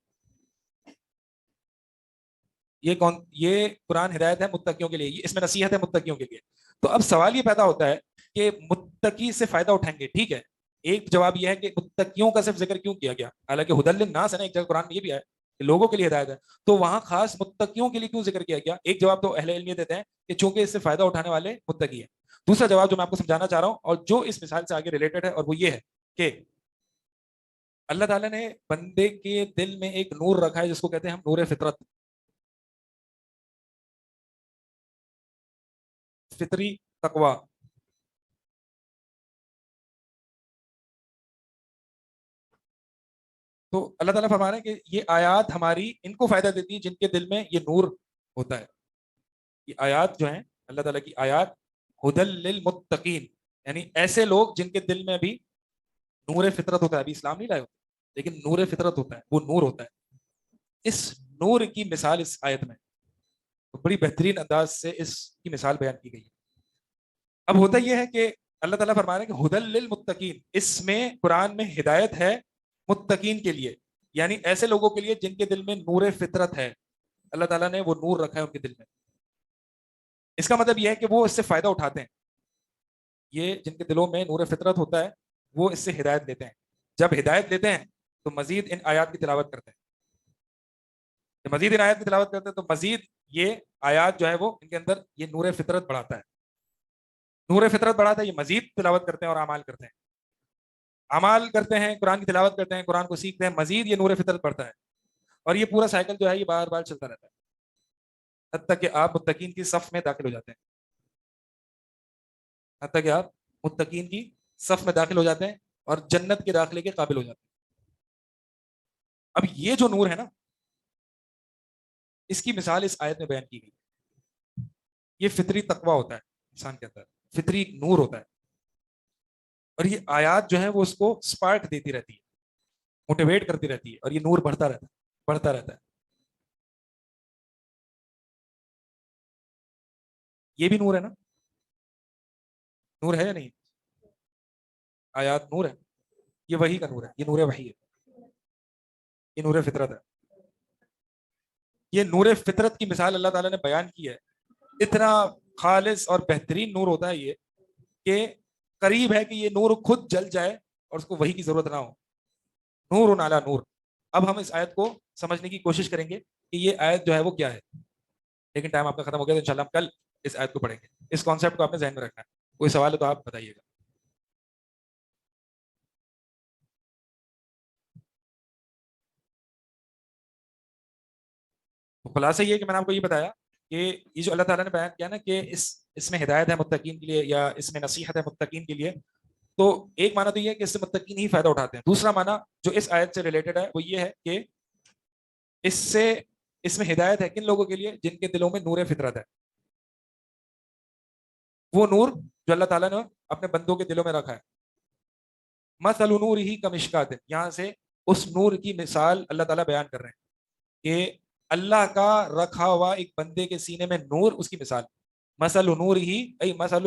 یہ قرآن ہدایت ہے متقیوں کے لیے، اس میں نصیحت ہے متقیوں کے لیے۔ تو اب سوال یہ پیدا ہوتا ہے کہ متقی سے فائدہ اٹھائیں گے، ٹھیک ہے؟ ایک جواب یہ ہے کہ متقیوں کا صرف ذکر کیوں کیا گیا، حالانکہ ہدی للناس ہے نا، ایک جگہ قرآن میں یہ بھی ہے کہ لوگوں کے لیے ہدایت ہے، تو وہاں خاص متقیوں کے لیے کیوں ذکر کیا گیا؟ ایک جواب تو اہل علم یہ دیتے ہیں کہ چونکہ اس سے فائدہ اٹھانے والے متقی ہیں۔ دوسرا جواب جو میں آپ کو سمجھانا چاہ رہا ہوں اور جو اس مثال سے آگے ریلیٹڈ ہے، اور وہ یہ ہے کہ اللہ تعالیٰ نے بندے کے دل میں ایک نور رکھا ہے جس کو کہتے ہیں ہم نور فطرت، فطری تقوی۔ تو اللہ تعالیٰ فرما رہے ہیں کہ یہ آیات ہماری ان کو فائدہ دیتی ہیں جن کے دل میں یہ نور ہوتا ہے۔ یہ آیات جو ہیں اللہ تعالیٰ کی آیات ہدی للمتقین، یعنی ایسے لوگ جن کے دل میں بھی نور فطرت ہوتا ہے، ابھی اسلام نہیں لائے ہوتے لیکن نور فطرت ہوتا ہے، وہ نور ہوتا ہے۔ اس نور کی مثال اس آیت میں بڑی بہترین انداز سے اس کی مثال بیان کی گئی ہے۔ اب ہوتا یہ ہے کہ اللہ تعالیٰ فرما رہے ہیں کہ ہدی للمتقین، اس میں قرآن میں ہدایت ہے متقین کے لیے، یعنی ایسے لوگوں کے لیے جن کے دل میں نور فطرت ہے، اللہ تعالیٰ نے وہ نور رکھا ہے ان کے دل میں۔ اس کا مطلب یہ ہے کہ وہ اس سے فائدہ اٹھاتے ہیں، یہ جن کے دلوں میں نور فطرت ہوتا ہے وہ اس سے ہدایت لیتے ہیں۔ جب ہدایت لیتے ہیں تو مزید ان آیات کی تلاوت کرتے ہیں، جب مزید ان آیات کی تلاوت کرتے ہیں تو مزید یہ آیات جو ہے وہ ان کے اندر یہ نور فطرت بڑھاتا ہے، نور فطرت بڑھاتا ہے، یہ مزید تلاوت کرتے ہیں اور اعمال کرتے ہیں، اعمال کرتے ہیں، قرآن کی تلاوت کرتے ہیں، قرآن کو سیکھتے ہیں، مزید یہ نور فطرت بڑھتا ہے، اور یہ پورا سائیکل جو ہے یہ بار بار چلتا رہتا ہے حتیٰ کہ آپ متقین کی صف میں داخل ہو جاتے ہیں، حتیٰ کہ آپ متقین کی صف میں داخل ہو جاتے ہیں اور جنت کے داخلے کے قابل ہو جاتے ہیں۔ اب یہ جو نور ہے نا، اس کی مثال اس آیت میں بیان کی گئی۔ یہ فطری تقوی ہوتا ہے انسان کے اندر، فطری نور ہوتا ہے، اور یہ آیات جو ہیں وہ اس کو سپارک دیتی رہتی ہے، موٹیویٹ کرتی رہتی ہے، اور یہ نور بڑھتا رہتا ہے، بڑھتا رہتا ہے۔ یہ بھی نور ہے نا، نور ہے یا نہیں؟ آیات نور ہے، یہ وحی کا نور ہے، یہ نور وحی ہے، یہ نور فطرت ہے۔ یہ نور فطرت کی مثال اللہ تعالیٰ نے بیان کی ہے، اتنا خالص اور بہترین نور ہوتا ہے یہ کہ قریب ہے کہ یہ نور خود جل جائے اور اس کو وحی کی ضرورت نہ ہو، نور علی نور۔ اب ہم اس آیت کو سمجھنے کی کوشش کریں گے کہ یہ آیت جو ہے وہ کیا ہے، لیکن ٹائم آپ کا ختم ہو گیا تو انشاءاللہ ہم کل اس آیت کو پڑھیں گے۔ اس کانسیپٹ کو آپ نے ذہن میں رکھنا ہے، کوئی سوال ہے تو آپ بتائیے گا۔ خلاصہ یہ کہ میں نے آپ کو یہ بتایا کہ یہ جو اللہ تعالیٰ نے بیان کیا نا کہ اس میں ہدایت ہے متقین کے لیے یا اس میں نصیحت ہے متقین کے لیے، تو ایک معنی تو یہ ہے کہ اس سے متقین ہی فائدہ اٹھاتے ہیں. دوسرا معنی جو اس آیت سے ریلیٹڈ ہے وہ یہ ہے کہ اس میں ہدایت ہے کن لوگوں کے لیے؟ جن کے دلوں میں نور فطرت ہے. وہ نور جو اللہ تعالیٰ نے اپنے بندوں کے دلوں میں رکھا ہے. مثل نورہ کمشکات، یہاں سے اس نور کی مثال اللہ تعالیٰ بیان کر رہے ہیں کہ اللہ کا رکھا ہوا ایک بندے کے سینے میں نور، اس کی مثال. مثل نورہ ای مثل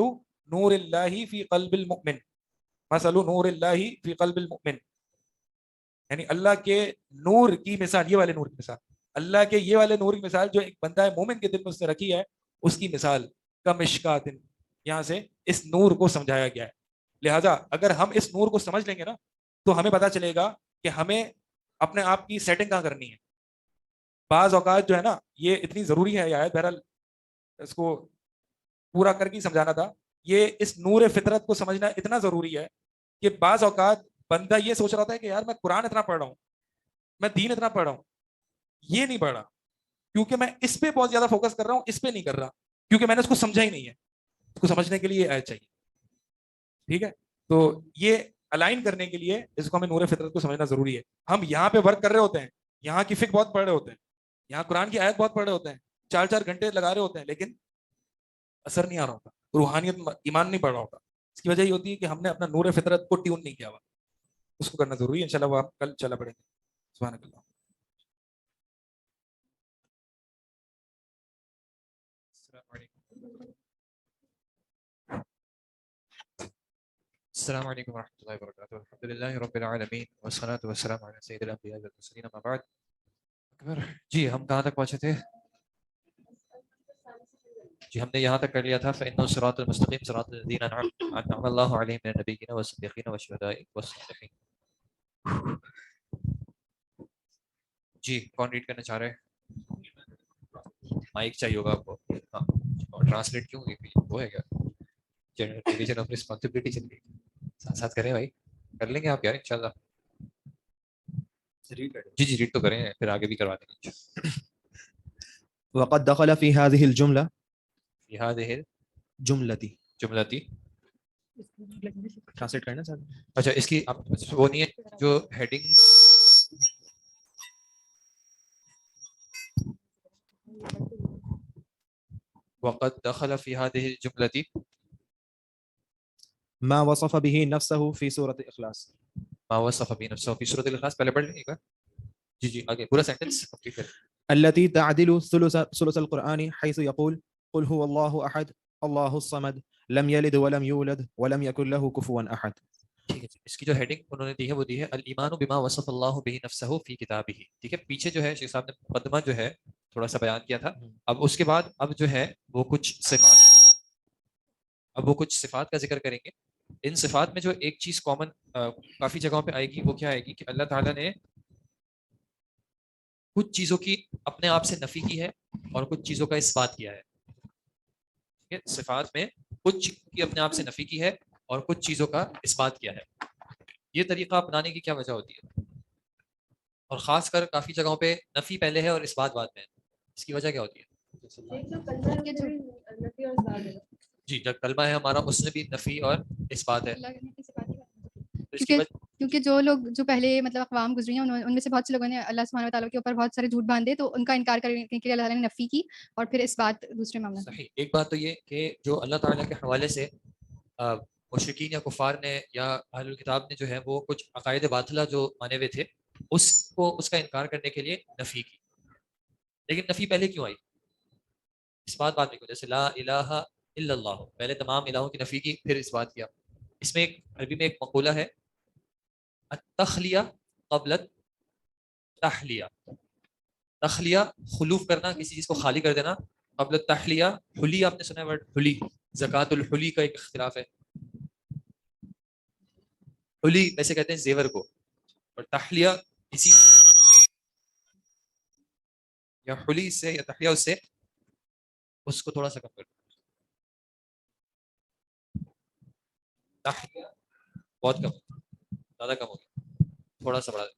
نور اللہ فی قلب المؤمن، مثل نور اللہ فی قلب المؤمن، یعنی اللہ کے نور کی مثال، یہ والے نور کی مثال، اللہ کے یہ والے نور کی مثال جو ایک بندہ مومن کے دل میں اس نے رکھی ہے، اس کی مثال کمشکات. یہاں سے اس نور کو سمجھایا گیا ہے. لہٰذا اگر ہم اس نور کو سمجھ لیں گے نا تو ہمیں پتا چلے گا کہ ہمیں اپنے آپ کی سیٹنگ کہاں کرنی ہے. بعض اوقات جو ہے نا یہ اتنی ضروری ہے یہ آیت، بہرحال اس کو پورا کر کے سمجھانا تھا. یہ اس نور فطرت کو سمجھنا اتنا ضروری ہے کہ بعض اوقات بندہ یہ سوچ رہا تھا کہ یار میں قرآن اتنا پڑھ رہا ہوں، میں دین اتنا پڑھ رہا ہوں، یہ نہیں پڑھ رہا کیونکہ میں اس پہ بہت زیادہ فوکس کر رہا ہوں، اس پہ نہیں کر رہا کیونکہ میں نے اس کو سمجھا ہی نہیں ہے. اس کو سمجھنے کے لیے یہ آیت چاہیے. ٹھیک ہے، تو یہ الائن کرنے کے لیے اس کو ہمیں نور فطرت کو سمجھنا ضروری ہے. ہم یہاں پہ ورک کر رہے ہوتے ہیں، یہاں کی فقہ بہت پڑھ رہے ہوتے ہیں، یہاں قرآن کی آیت بہت پڑھ رہے ہوتے ہیں، 4 گھنٹے لگا رہے ہوتے ہیں، لیکن اثر نہیں آ رہا ہوتا، روحانیت ایمان نہیں پڑھ رہا ہوتا. اس کی وجہ یہ ہوتی ہے کہ ہم نے اپنا نور فطرت کو ٹیون نہیں کیا ہوا. اس کو کرنا ضروری ہے. انشاءاللہ وہ آپ کل چلا پڑیں گے. سبحانک اللہ. السلام علیکم ورحمۃ اللہ وبرکاتہ. الحمد للہ رب العالمین والصلاۃ والسلام علی سید الانبیاء والمرسلین اما بعد. اکبر جی ہم کہاں تک پہنچے تھے؟ جی ہم نے یہاں تک کر لیا تھا فإن الصراط المستقیم صراط الذین انعم اللہ علیہم من النبیین والصدیقین والشہداء والصالحین. جی کون ریڈ کرنا چاہ رہے ہیں؟ مائک چاہیے ہوگا آپ کو. ہاں اور ٹرانسلیٹ کیوں وہ ہے کیا ڈویژن آف رسپانسبلٹی چل رہی ہے؟ ساتھ ساتھ کریں بھائی، کر لیں گے آپ یار انشاءاللہ. جی جی ریڈ تو کریں پھر آگے بھی کروا دیں گے. وقد دخل في هذه الجملة في هذه جملتی ٹرانسلیٹ کرنا چاہتے ہیں. اچھا اس کی وہ نہیں ہے جو ہیڈنگ وقد دخل في هذه الجملة ما وصف به نفسه في سورة الإخلاص. ما وصف به نفسه في سورة الإخلاص. پہلے پڑھ لیں گے. جی جی آگے پورا سینٹنس کمپلیٹ کریں. التي تعدل ثلث القرآن حيث يقول قل هو الله أحد الله الصمد لم يلد ولم يولد ولم يكن له كفوا أحد. ٹھیک ہے. اس کی جو ہیڈنگ انہوں نے دی ہے وہ دی ہے الایمان بما وصف اللہ به نفسه في کتابه. ٹھیک ہے. پیچھے جو ہے شیخ صاحب نے مقدمہ جو ہے تھوڑا سا بیان کیا تھا. اب اس کے بعد اب جو ہے وہ کچھ صفات کا ذکر کریں گے. ان صفات میں جو ایک چیز کامن کافی جگہوں پہ آئے گی وہ کیا آئے گی کہ اللہ تعالیٰ نے کچھ چیزوں کی اپنے آپ سے نفی کی ہے اور کچھ چیزوں کا اثبات کیا ہے. ٹھیک ہے. صفات میں کچھ چیزوں کی اپنے آپ سے نفی کی ہے اور کچھ چیزوں کا اثبات کیا ہے. یہ طریقہ اپنانے کی کیا وجہ ہوتی ہے؟ اور خاص کر کافی جگہوں پہ نفی پہلے ہے اور اثبات بعد میں ہے. اس کی وجہ کیا ہوتی ہے؟ جی جب کلمہ ہے ہمارا اس میں بھی نفی اور اثبات ہے. کیونکہ جو لوگ جو پہلے مطلب اقوام گزری ہیں ان میں سے بہت سے لوگوں نے اللہ سبحانہ و تعالیٰ کے اوپر بہت سارے جھوٹ باندھے تو ان کا انکار کرنے کے لیے اللہ تعالیٰ نے نفی کی اور پھر اس بات دوسرے معاملہ. صحیح. ایک بات تو یہ کہ جو اللہ تعالیٰ کے حوالے سے مشرکین یا کفار نے یا اہل الکتاب نے جو ہے وہ کچھ عقائد باطلہ جو مانے ہوئے تھے اس کا انکار کرنے کے لیے نفی کی. لیکن نفی پہلے کیوں آئی؟ اس بات میں کیوں؟ جیسے لا الہ الا اللہ، پہلے تمام الہوں کی نفی کی پھر اس بات کیا. اس میں ایک عربی میں ایک مقولہ ہے التخلیہ قبل التحلیہ. تخلیہ خلوف کرنا، کسی چیز کو خالی کر دینا. قبل التحلیہ حلی، آپ نے سنا ہے ورڈ حلی؟ زکوٰۃ الحلی کا ایک اختلاف ہے. حلی ویسے کہتے ہیں زیور کو، اور تحلیہ اسی یا حلی سے یا تحلیہ اس سے اس کو تھوڑا سا کم کر دو. تحلیہ بہت کم، زیادہ کم ہو گیا، تھوڑا سا بڑھا دیں.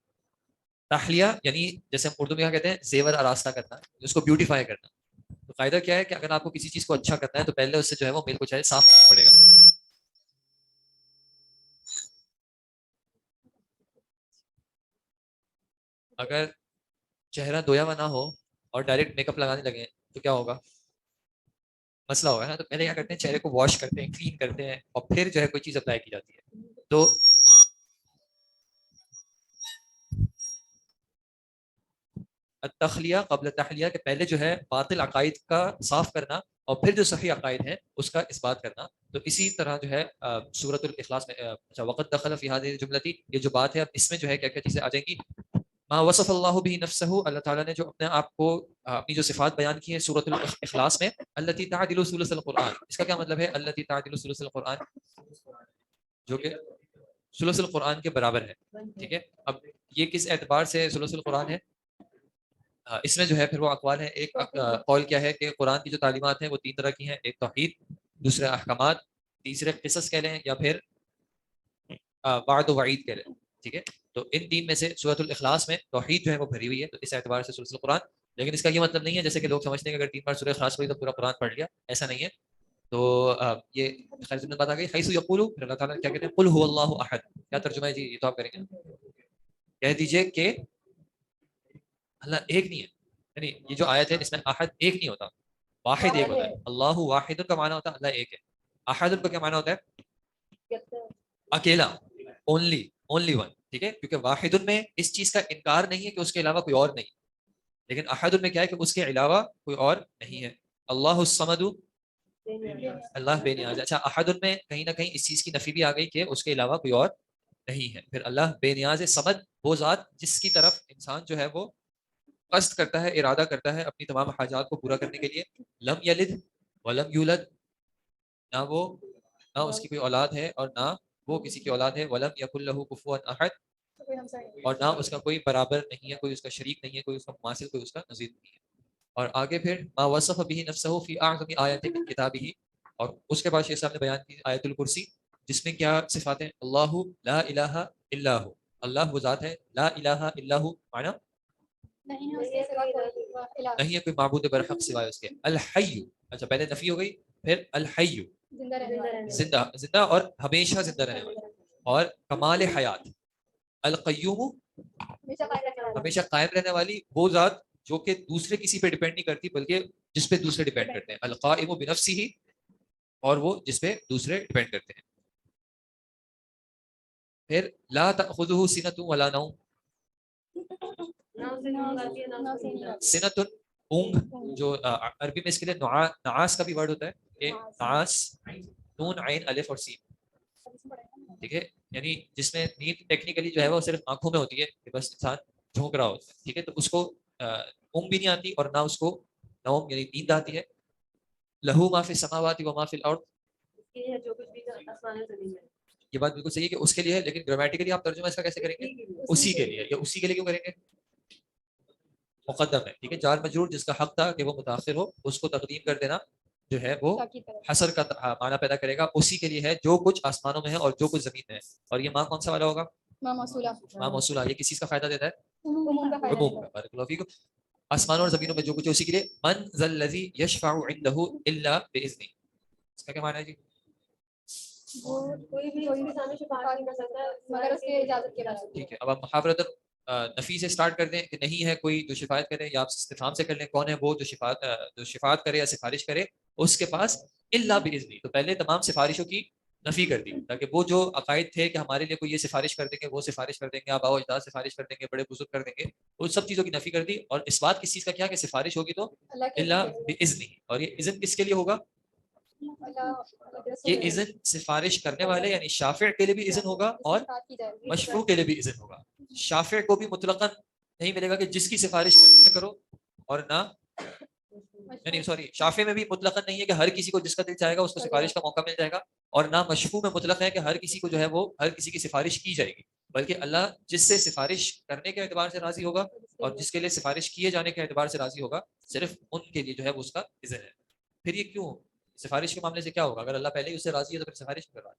تحلیہ یعنی جیسے ہم اردو میں کیا کہتے ہیں زیور آراستہ کرنا، اس کو بیوٹیفائی کرنا. تو قاعدہ کیا ہے کہ اگر آپ کو کسی چیز کو اچھا کرنا ہے تو پہلے اس سے جو ہے وہ میل کو چاہے صاف کرنا پڑے گا. اگر چہرہ دھویا ہوا نہ ہو اور ڈائریکٹ میک اپ لگانے لگے تو کیا ہوگا؟ مسئلہ ہوگا نا. تو پہلے کیا کرتے ہیں, چہرے کو واش کرتے ہیں, کلین کرتے ہیں, اور پھر جو ہے کوئی چیز اپلائی کی جاتی ہے. تو التخلیہ قبل تحلیہ کے پہلے جو ہے باطل عقائد کا صاف کرنا اور پھر جو صحیح عقائد ہیں اس کا اس بات کرنا. تو اسی طرح جو ہے سورۃ الاخلاص میں وقت دخل فی هذه الجملۃ, یہ جو بات ہے اب اس میں جو ہے کیا کیا چیزیں آ جائیں گی. ما وصف اللہ به نفسہ, اللہ تعالیٰ نے جو اپنے آپ کو اپنی جو صفات بیان کی ہیں سورۃ الاخلاص میں. التي تعدل ثلث القرآن, اس کا کیا مطلب ہے؟ التي تعدل ثلث القرآن, جو کہ ثلث القرآن کے برابر ہے. ٹھیک ہے, اب یہ کس اعتبار سے ثلث القرآن ہے؟ اس میں جو ہے پھر وہ اقوال ہیں. ایک قول کیا ہے کہ قرآن کی جو تعلیمات ہیں وہ 3 طرح کی ہیں, ایک توحید, دوسرے احکامات, تیسرے قصص کہہ لیں یا پھر وعد و وعید کہہ لیں. ٹھیک ہے, تو ان 3 میں سے سورۃ الاخلاص میں توحید جو ہے وہ بھری ہوئی ہے, تو اس اعتبار سے ثلث القرآن. لیکن اس کا یہ مطلب نہیں ہے جیسے کہ لوگ سمجھتے ہیں کہ اگر 3 بار سورہ اخلاص پڑھی تو پورا قرآن پڑھ لیا, ایسا نہیں ہے. تو یہ خیر ضمن بات آ گئی. حیث یقول, پھر اللہ تعالیٰ کیا کہتے ہیں, قل هو اللہ احد. کیا ترجمہ ہے جی؟ یہ تو آپ کریں گے. کہہ دیجئے کہ اللہ ایک نہیں ہے. یعنی یہ جو آیت ہے اس میں احد ایک نہیں ہوتا, واحد ایک ہوتا ہے. اللہ واحد کا معنی ہوتا ہے اللہ ایک ہے. احد کا کیا معنی ہوتا ہے؟ اکیلا, اونلی ون. ٹھیک ہے, کیونکہ واحد میں اس چیز کا انکار نہیں ہے کہ اس کے علاوہ کوئی اور نہیں, لیکن احد میں کیا ہے کہ اس کے علاوہ کوئی اور نہیں ہے. اللہ الصمد, اللہ بے نیاز. اچھا, احد میں کہیں نہ کہیں اس چیز کی نفی بھی آ گئی کہ اس کے علاوہ کوئی اور نہیں ہے. پھر اللہ بے نیاز ہے. صمد وہ ذات جس کی طرف انسان جو ہے وہ قصد کرتا ہے, ارادہ کرتا ہے اپنی تمام حاجات کو پورا کرنے کے لیے. لم یلد ولم یولد, نہ اس کی کوئی اولاد ہے اور نہ وہ کسی کی اولاد ہے. ولم یکن لہ کفوا احد, اور نہ اس کا کوئی برابر نہیں ہے, کوئی اس کا شریک نہیں ہے, کوئی اس کا مماثل, کوئی اس کا نظیر نہیں ہے. اور آگے پھر ما وصف به نفسہ فی اعظم آیت من کتابہ, اور اس کے بعد شیخ صاحب نے بیان کی آیت الکرسی, جس میں کیا صفات ہیں؟ اللہ لا الہ الا ہو, اللہ وہ ذات ہے لا الہ الا ہو, معنی نہیں ہے کوئی معبود برحق سوائے اس کے. الحی, اچھا پہلے نفی ہو گئی, پھر الحی زندہ اور ہمیشہ زندہ رہنے والا, اور کمال حیات. القیوم ہمیشہ قائم رہنے والی وہ ذات جو کہ دوسرے کسی پہ ڈیپینڈ نہیں کرتی بلکہ جس پہ دوسرے ڈیپینڈ کرتے ہیں. القائم بنفسہ, اور وہ جس پہ دوسرے ڈیپینڈ کرتے ہیں. پھر لا تأخذہ سنۃ ولا نوم, سنۃ اونگ, جو عربی میں اس کے لیے نعاس کا بھی ورڈ ہوتا ہے, کہ نعاس, نون عین الف اور سین. ٹھیک ہے, یعنی جس میں نیند ٹیکنیکلی جو ہے وہ صرف آنکھوں میں ہوتی ہے کہ بس انسان جھونک رہا ہوتا ہے. ٹھیک ہے, تو اس کو اونگ بھی نہیں آتی اور نہ اس کو نوم یعنی نیند آتی ہے. لہو ما فی السماوات و ما فی الارض, یہ بات بالکل صحیح ہے کہ اس کے لیے ہے, لیکن گرامیٹیکلی آپ ترجمہ اس کا کیسے کریں گے؟ اسی کے لیے, یا اسی کے لیے کیوں کریں گے؟ مقدم ہے. ٹھیک ہے, جار مجرور جس کا حق تھا کہ وہ متاخر ہو اس کو تقدیم کر دینا جو ہے وہ حصر کا معنی پیدا کرے گا. اسی کے لیے ہے جو کچھ آسمانوں میں ہے اور جو کچھ زمین میں ہے. اور یہ ماں کون سا والا ہوگا؟ ماں موصولہ. یہ کس چیز کا فائدہ دیتا ہے؟ عموم کا. بارک اللہ فیکم. آسمانوں اور زمینوں میں جو کچھ ہے اسی کے لیے. من ذا الذی یشفع عنده الا باذنہ, اس کا کیا معنی ہے جی؟ کوئی بھی شفاعت نہیں کر سکتا مگر اس کی اجازت کے بعد. ٹھیک ہے, اب آپ محاورۃ نفی سے سٹارٹ کر دیں کہ نہیں ہے کوئی جو شفاعت کرے, یا آپ استفہام سے کر لیں کون ہے وہ جو شفاعت کرے یا سفارش کرے اس کے پاس الا باذنہ. تو پہلے تمام سفارشوں کی نفی کر دی تاکہ وہ جو عقائد تھے کہ ہمارے لیے کوئی یہ سفارش کر دیں گے, وہ سفارش کر دیں گے, آباء و اجداد سفارش کر دیں گے, بڑے بزرگ کر دیں گے, ان سب چیزوں کی نفی کر دی. اور اس بات کس چیز کا کیا کہ سفارش ہوگی تو الا باذنہ. اور یہ اذن کس کے لیے ہوگا؟ یہ اذن سفارش کرنے والے یعنی شافع کے لیے بھی اذن ہوگا اور مشفوع کے لیے بھی اذن ہوگا. شافع کو بھی مطلقاً نہیں ملے گا کہ جس کی سفارش کرو, اور نہ نہیں سوری شافع میں بھی مطلقاً نہیں ہے کہ ہر کسی کو جس کا دل چاہے گا اس کو سفارش کا موقع مل جائے گا, اور نہ مشفوع میں مطلق ہے کہ ہر کسی کو جو ہے وہ ہر کسی کی سفارش کی جائے گی, بلکہ اللہ جس سے سفارش کرنے کے اعتبار سے راضی ہوگا اور جس کے لیے سفارش کیے جانے کے اعتبار سے راضی ہوگا, صرف ان کے لیے جو ہے وہ اس کا اذن ہے. پھر یہ کیوں سفارش کے معاملے سے کیا ہوگا؟ اگر اللہ پہلے ہی اس سے راضی ہے تو پھر سفارش کیوں کروا ہے؟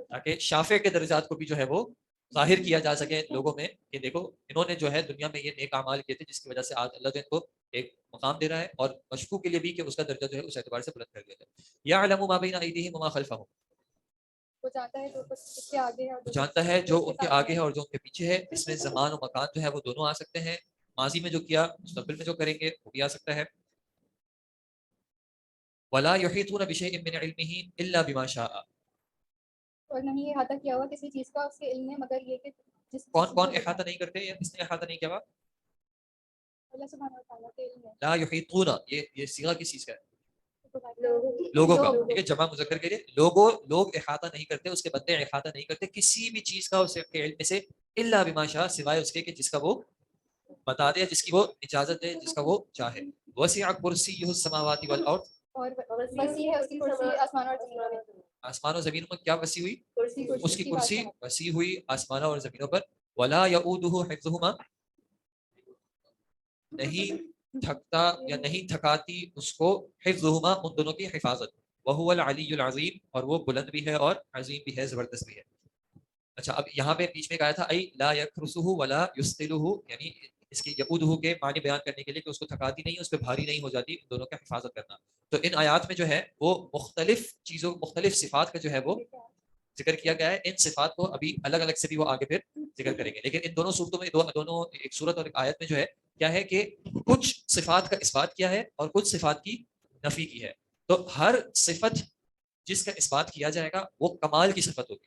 تاکہ شافع کے درجات کو بھی جو ہے وہ ظاہر کیا جا سکے لوگوں میں کہ دیکھو انہوں نے جو ہے دنیا میں یہ نیک اعمال کیے تھے جس کی وجہ سے آج اللہ جو ان کو ایک مقام دے رہا ہے, اور مشفوع کے لیے بھی کہ اس کا درجہ جو ہے اس اعتبار سے بلند کر دیا جائے. یعلم ما بین ایدیہم وما خلفہم, وہ جانتا ہے جو اس کے آگے ہے اور وہ جانتا ہے جو ان کے آگے ہے اور جو ان کے پیچھے ہے. اس میں زمان و مکان جو ہے وہ دونوں آ سکتے ہیں. ماضی میں جو کیا مستقبل میں جو کریں گے وہ بھی آ سکتا ہے. ولا یحیطون بشیء من علمه الا بما شاء. اور نہیں احاطہ کیا ہوا کسی چیز کا اس کے علم میں مگر یہ کہ جس کون احاطہ نہیں کرتے یا کس نے احاطہ نہیں کیا ہوا؟ اللہ سبحانہ و تعالیٰ کے علم میں. لا یحیطون یہ صیغہ کس چیز کا ہے؟ لوگوں کا. ٹھیک ہے جمع مذکر کے لیے لوگ احاطہ نہیں کرتے, اس کے بندے احاطہ نہیں کرتے کسی بھی چیز کا اس کے علم میں سے الا بما شاء, سوائے اس کے کہ جس کا وہ بتا دے, جس کی وہ اجازت دے, جس کا وہ چاہے. وسع کرسیہ السماوات والارض, اور وسیع ہے اس کی کرسی آسمان اور زمین میں. آسمان و زمینوں میں کیا وسیع ہوئی؟ اس کی کرسی بادشاہ. وسیع ہوئی آسمانوں اور زمینوں پر. ولا یؤودہ حفظہما, نہیں تھکتا یا نہیں تھکاتی اس کو حفظہما, ان دونوں کی حفاظت. وہو العلی العظیم, اور وہ بلند بھی ہے اور عظیم بھی ہے, زبردست بھی ہے. اچھا اب یہاں پہ بیچ میں کہا تھا ای لا یکرسہ ولا یثقلہ, یعنی اس کی یؤودہ کے معنی بیان کرنے کے لیے کہ اس کو تھکاتی نہیں, اس پہ بھاری نہیں ہو جاتی, ان دونوں کا حفاظت کرنا. تو ان آیات میں جو ہے وہ مختلف چیزوں مختلف صفات کا جو ہے وہ ذکر کیا گیا ہے. ان صفات کو ابھی الگ الگ سے بھی وہ آگے پھر ذکر کریں گے, لیکن ان دونوں صورتوں میں دونوں ایک صورت اور ایک آیت میں جو ہے کیا ہے کہ کچھ صفات کا اثبات کیا ہے اور کچھ صفات کی نفی کی ہے. تو ہر صفت جس کا اثبات کیا جائے گا وہ کمال کی صفت ہوگی,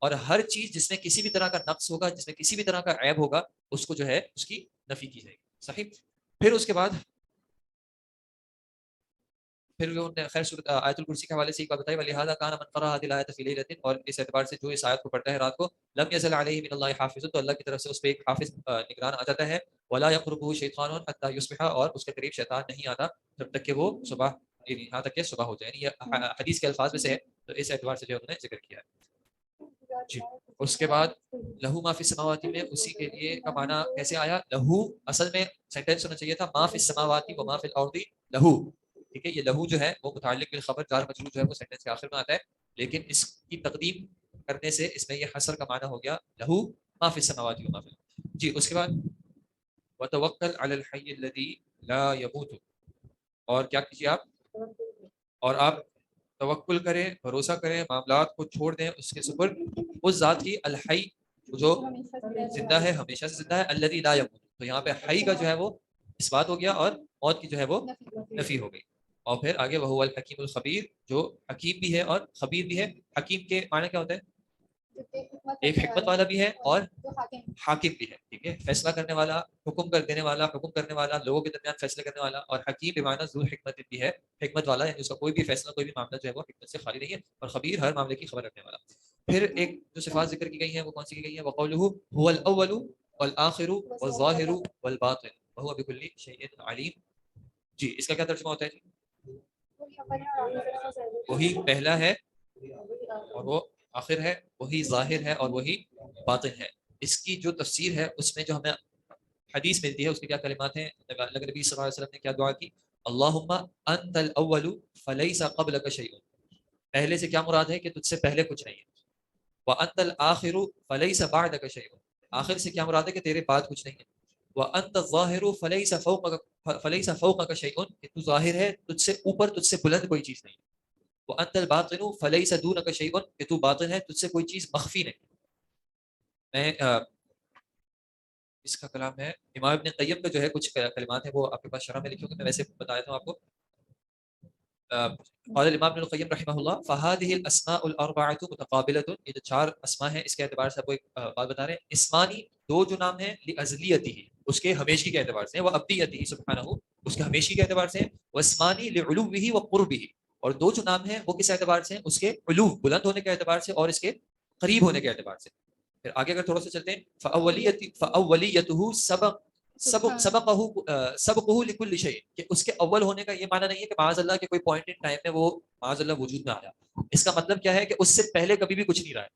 اور ہر چیز جس میں کسی بھی طرح کا نقص ہوگا, جس میں کسی بھی طرح کا عیب ہوگا, اس کو جو ہے اس کی نفی کی جائے گی. صحیح. پھر اس کے بعد پھر انہوں نے خیر سورۃ آیت الکرسی کے حوالے سے ایک بات بتائی, ولہذا کان من قرأ هذه الآیۃ فی لیلۃ, اور اس اعتبار سے جو اس آیت کو پڑھتا ہے رات کو, لم یزل علیہ من اللہ حافظ, تو اللہ کی طرف سے اس پہ ایک حافظ نگران آ جاتا ہے. ولا یقربہ شیطان حتی یصبح, اور اس کے قریب شیطان نہیں آتا جب تک کہ وہ صبح, یہاں تک کہ صبح ہو جائے. یعنی یہ حدیث کے الفاظ میں سے ہے, تو اس اعتبار سے جو انہوں نے ذکر کیا ہے. جی اس کے بعد لہو ما فی السماوات میں اسی کے لیے کا معنی کیسے آیا؟ لہو اصل میں سینٹینس ہونا چاہیے تھا ما فی السماوات و ما فی الارض لہو. ٹھیک ہے, یہ لہو جو ہے وہ متعلق بالخبر جار مجرور جو ہے وہ سینٹینس کے آخر میں آتا ہے, لیکن اس کی تقدیم کرنے سے اس میں یہ حصر کا معنی ہو گیا لہو ما فی السماوات و ما فی الارض. جی اس کے بعد وتوکل علی الحی الذی لا یموت, اور کیا کیجیے آپ, اور آپ توکل کریں, بھروسہ کریں, معاملات کو چھوڑ دیں اس کے سپرد اس ذات کی الحی جو زندہ ہے, ہمیشہ سے زندہ ہے, الذی لا یموت. تو یہاں پہ حی کا جو ہے وہ اس بات ہو گیا اور موت کی جو ہے وہ نفی ہو گئی. اور پھر آگے وہو الحکیم الخبیر, جو حکیم بھی ہے اور خبیر بھی ہے. حکیم کے معنی کیا ہوتا ہے؟ ایک حکمت والا بھی ہے اور حاکم بھی ہے. ٹھیک ہے, فیصلہ کرنے والا, حکم کر دینے والا, حکم کرنے والا, لوگوں کے درمیان فیصلے کرنے والا. اور حکیم بمعنی ذو حکمت بھی ہے, حکمت والا, یعنی اس کا کوئی بھی فیصلہ کوئی بھی معاملہ جو ہے وہ حکمت سے خالی نہیں ہے. اور خبیر ہر معاملے کی خبر رکھنے والا. پھر ایک جو صفات ذکر کی گئی ہیں وہ کون سی کی گئی ہیں؟ وقولہ هو الاول والآخر والظاہر والباطن وهو بكل شیء علیم. جی اس کا کیا ترجمہ ہوتا ہے؟ جی وہی پہلا ہے اور وہ آخر ہے, وہی ظاہر ہے اور وہی باطن ہے. اس کی جو تفسیر ہے اس میں جو ہمیں حدیث ملتی ہے اس کے کیا کلمات ہیں؟ اللہ نبی صلی اللہ علیہ وسلم نے کیا دعا کی؟ اللہم انت الاول فلیس قبلک شیء. پہلے سے کیا مراد ہے کہ تجھ سے پہلے کچھ نہیں ہے. وانت الاخر فلیس بعدک شیء, آخر سے کیا مراد ہے کہ تیرے بعد کچھ نہیں ہے. وانت الظاہر فلیس فوقک شیء, کہ تو ظاہر ہے, تجھ سے اوپر, تجھ سے بلند کوئی چیز نہیں. وانت الباطن فلیس دونک شیء, کہ تو باطن ہے, تجھ سے کوئی چیز مخفی نہیں. میں اس کا کلام ہے امام ابن قیم کا جو ہے کچھ کلمات ہیں وہ آپ کے پاس شرح میں لکھے ہوں گے, میں ویسے بتایا تھا آپ کو. قال الامام ابن القیم رحمہ اللہ فهذه الاسماء الاربعه متقابله, یہ جو چار اسماء ہیں اس کے اعتبار سے آپ کو ایک بات بتا رہے ہیں. اسمانی دو جو نام ہیں لازلیته, اس کے ہمیشگی کے اعتبار سے, وہ ابدیته سبحانہ, اس کے ہمیشگی کے اعتبار سے. واسمانی لعلوه وقربه, اور دو جو نام ہیں وہ کس اعتبار سے ہیں؟ اس کے علو, بلند ہونے کے اعتبار سے, اور اس کے قریب ہونے کے اعتبار سے. پھر آگے اگر تھوڑا سا چلتے ہیں فاولیته سبقہ لکل شیء, کہ اس کے اول ہونے کا یہ معنی نہیں ہے کہ معاذ اللہ کے کوئی پوائنٹ ان ٹائم میں وہ معاذ اللہ وجود میں آیا. اس کا مطلب کیا ہے کہ اس سے پہلے کبھی بھی کچھ نہیں رہا ہے.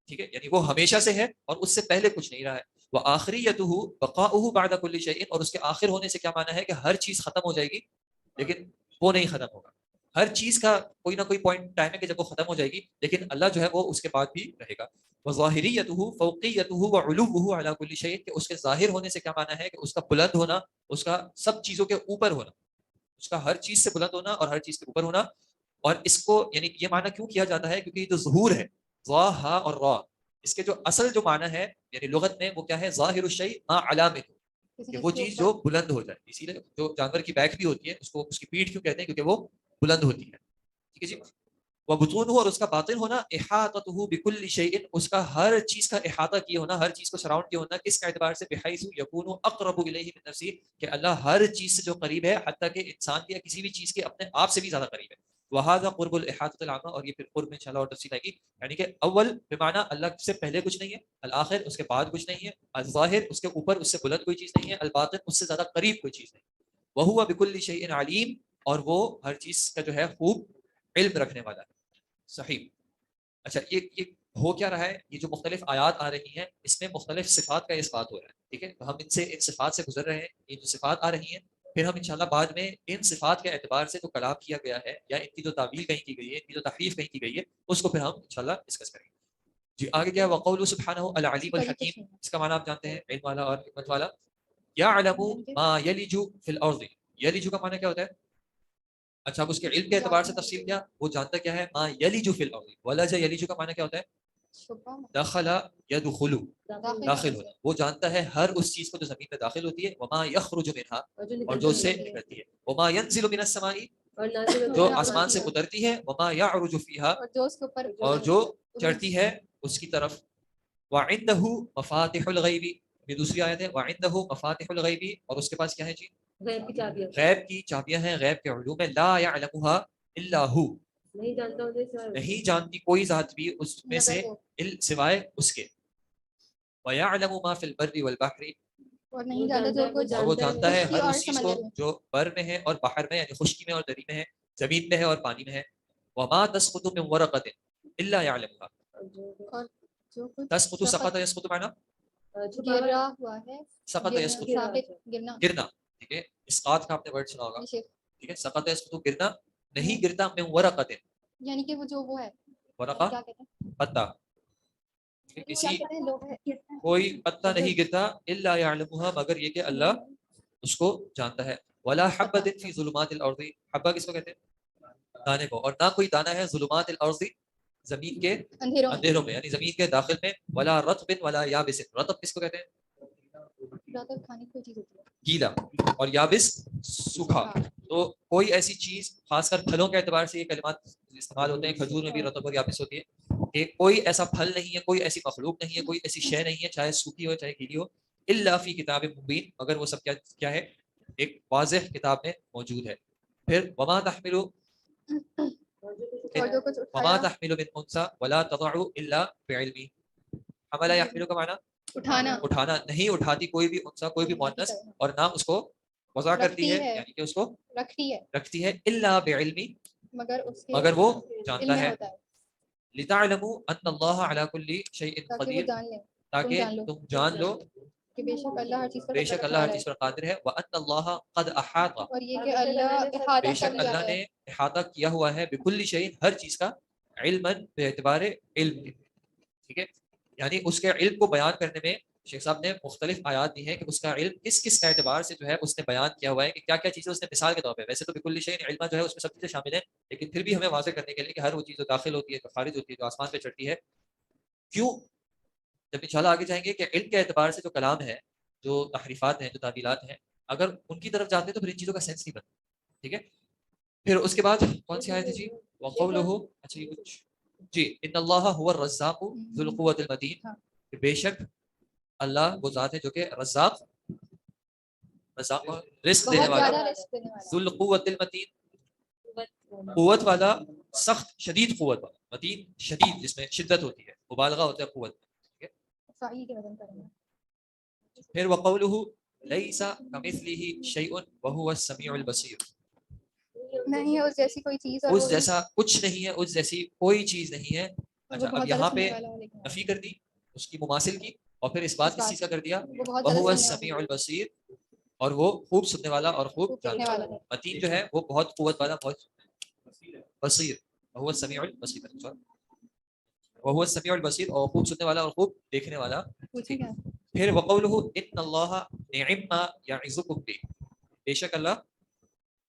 ٹھیک ہے, یعنی وہ ہمیشہ سے ہے اور اس سے پہلے کچھ نہیں رہا ہے. وآخریتہ بقاؤہ بعد کل شیء, اور اس کے آخر ہونے سے کیا معنی ہے کہ ہر چیز ختم ہو جائے گی لیکن وہ نہیں ختم ہوگا. ہر چیز کا کوئی نہ کوئی پوائنٹ ٹائم ہے کہ جب وہ ختم ہو جائے گی, لیکن اللہ جو ہے وہ اس کے بعد بھی رہے گا. وظاہریتہ فوقیتہ وعلوہ علی کل شیء, کہ اس کے ظاہر ہونے سے کیا معنی ہے کہ اس کا بلند ہونا, اس کا سب چیزوں کے اوپر ہونا, اس کا ہر چیز سے بلند ہونا اور ہر چیز کے اوپر ہونا. اور اس کو یعنی یہ معنی کیوں کیا جاتا ہے؟ کیونکہ یہ جو ظہور ہے ظا ہا اور را، اس کے جو اصل جو معنی ہے یعنی لغت میں وہ کیا ہے؟ ظاہر الشیء ما علامت، کہ وہ چیز جو بلند ہو جائے. اسی لیے جو جانور کی بیک بھی ہوتی ہے اس کو اس کی پیٹھ کیوں کہتے ہیں؟ کیونکہ وہ بلند ہوتی ہے. ٹھیک ہے جی. وبطونہ، اور اس کا باطن ہونا، احاطتہ بکل شیء، اس کا ہر چیز کا احاطہ کیے ہونا، ہر چیز کو سراؤنڈ کیے ہونا. کس اعتبار سے؟ بحیث یکون اقرب الیہ من نفسہ، کہ اللہ ہر چیز سے جو قریب ہے حتیٰ کہ انسان کے یا کسی بھی چیز کے اپنے آپ سے بھی زیادہ قریب ہے. وہذا قرب الاحاطۃ العامہ، اور یہ پھر قرب میں انشاءاللہ اور تفصیل آئے گی. یعنی کہ اول بمعنی اللہ سے پہلے کچھ نہیں ہے، الآخر اس کے بعد کچھ نہیں ہے، الظاہر اس کے اوپر اس سے بلند کوئی چیز نہیں ہے، الباطن اس سے زیادہ قریب کوئی چیز نہیں. وہو بکل شیء علیم، اور وہ ہر چیز کا جو ہے خوب علم رکھنے والا ہے. صحیح. اچھا یہ ہو کیا رہا ہے؟ یہ جو مختلف آیات آ رہی ہیں اس میں مختلف صفات کا اس بات ہو رہا ہے. ٹھیک ہے، تو ہم ان صفات سے گزر رہے ہیں. یہ جو صفات آ رہی ہیں پھر ہم انشاءاللہ بعد میں ان صفات کے اعتبار سے جو کلام کیا گیا ہے یا ان کی جو تعویل کہیں کی گئی ہے، ان کی جو تحریف کہیں کی گئی ہے، اس کو پھر ہم انشاءاللہ ڈسکس کریں گے. جی آگے کیا ہے؟ وقول سبحانہ العلیم الحکیم، اس کا معنی آپ جانتے ہیں علم والا اور حکمت والا. یعلم ما یلج فی الارض، یلج کا معنی کیا ہوتا ہے؟ اچھا اب اس کے علم کے اعتبار سے تفصیل کیا؟ وہ جانتا کیا ہے؟ ما یلج فی الارض. ولج یلج کا معنی کیا ہوتا ہے؟ دخل یدخل، داخل ہونا. وہ جانتا ہے ہر اس چیز کو جو زمین میں داخل ہوتی ہے. وما یخرج منها، اور جو اس سے نکلتی ہے. وما ينزل من السماء، جو آسمان سے اترتی ہے. وما يعرج فيها، اور جو چڑھتی ہے اس کی طرف. وعنده مفاتح الغیب، یہ دوسری آیت ہے. وعنده مفاتح الغیب، اور اس کے پاس کیا ہے جی؟ غیب کی چابیاں ہیں، غیب کے علوم ہے. لا يعلمها الا هو، نہیں جانتی کوئی ذات بھی اس میں سے سوائے اس کے. وَيَعْلَمُ مَا فِي الْبَرِّ وَالْبَحْرِ، اور وہ جانتا ہے ہر اس چیز کو جو بر میں ہے اور بحر میں، یعنی خشکی میں اور دری میں ہے، زمین میں ہے اور پانی میں ہے. وَمَا تَسْقُطُ مِنْ وَرَقَةٍ إِلَّا يَعْلَمُهَا. تسقط، سقط یسقط معنی گرا ہوا ہے، سقط یسقط، گرنا. گرنا. ٹھیک ہے، اسقاط کا آپ نے ورڈ سنا ہوگا. ٹھیک ہے، سقط یسقط گرنا، نہیں گرتا. من ورقۃ، یعنی کہ وہ جو وہ ہے ورقہ کیا کہتے ہیں؟ پتا، کسی کوئی پتا نہیں گرتا. الا یعلمها، مگر یہ کہ اللہ اس کو جانتا ہے. ولا حبۃ فی ظلمات الارض، حبہ کس کو کہتے ہیں؟ دانے کو. اور نہ کوئی دانہ ہے ظلمات الارض، زمین کے اندھیروں میں، یعنی زمین کے داخل میں. ولا رطب ولا یابس، رطب کس کو کہتے ہیں؟ کھانے کی چیز ہوتی ہے گیلا، اور یابس سوکھا. تو کوئی ایسی چیز، خاص کر پھلوں کے اعتبار سے یہ کلمات استعمال ہوتے ہیں، کھجور میں بھی رطب اور یابس ہوتی ہے، کہ کوئی ایسا پھل نہیں ہے، کوئی ایسی مخلوق نہیں ہے، کوئی ایسی شے نہیں ہے، چاہے سوکھی ہو چاہے گیلی ہو، الا فی کتاب مبین، مگر وہ سب کیا ہے؟ ایک واضح کتاب میں موجود ہے. پھر وما تحمل من انثى ولا تضع الا بعلمه. حمل يحمل کا معنی اٹھانا، نہیں اٹھاتی کوئی بھی انثى، کوئی بھی مؤنث، اور نہ اس کو وضع کرتی ہے، یعنی کہ اس کو رکھتی ہے. الا بعلمه، مگر وہ جانتا ہے. لتعلموا ان اللہ علی کل شیء قدیر، تاکہ تم جان لو کہ بے شک اللہ ہر چیز پر قادر ہے. وان اللہ قد احاط، اور یہ کہ اللہ احاطہ بے شک اللہ نے احاطہ کیا ہوا ہے بکل شیء، ہر چیز کا، علما، بے اعتبار علم. ٹھیک ہے، یعنی اس کے علم کو بیان کرنے میں شیخ صاحب نے مختلف آیات دی ہیں کہ اس کا علم کس کس اعتبار سے جو ہے اس نے بیان کیا ہوا ہے، کہ کیا کیا چیزیں اس نے مثال کے طور پہ. ویسے تو بکل شیء علم جو ہے اس میں سب چیزیں شامل ہیں، لیکن پھر بھی ہمیں واضح کرنے کے لیے کہ ہر وہ چیز جو داخل ہوتی ہے، جو خارج ہوتی ہے، جو آسمان پہ چڑھتی ہے. کیوں؟ جب انشاءاللہ آگے جائیں گے کہ علم کے اعتبار سے جو کلام ہے، جو تحریفات ہیں، جو تعبیرات ہیں، اگر ان کی طرف جاتے ہیں تو پھر ان چیزوں کا سینس نہیں بنتا. ٹھیک ہے، پھر اس کے بعد کون سی آیت ہے جی؟ وقولہ، اچھا یہ کچھ جی، ان اللہ هو الرزاق ذو القوۃ المتین، بے شک اللہ وہ ذات ہے جو کہ رزاق رزق دینے والا، ذو القوۃ المتین، قوت والا، سخت شدید قوت والا. متین شدید، جس میں شدت ہوتی ہے، مبالغہ ہوتا ہے قوت. پھر وقولہ لیس کمثلہ شیء وہو السمیع البصیر، نہیں ہے اس جیسی کوئی چیز، اس جیسا کچھ نہیں ہے، اس جیسی کوئی چیز نہیں ہے. اچھا اب یہاں پہ نفی کر دی، اس کی مماثل کی، اور پھر اس بات کس چیز کا کر دیا؟ وہو السمیع البصیر، اور وہ خوب سننے والا اور خوب جاننے والا. متین جو ہے وہ بہت قوت والا، بہت بصیر، وہو السمیع البصیر، وہو السمیع البصیر، اور خوب سننے والا اور خوب دیکھنے والا. پھر وقولہ ان اللہ نعم ما یعظکم بہ، بے شک اللہ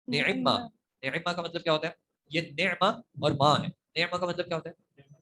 نعم ما، نعم ما کا مطلب کیا ہوتا ہے؟ یہ نعمہ اور ما ہے. نعمہ کا مطلب کیا ہوتا ہے؟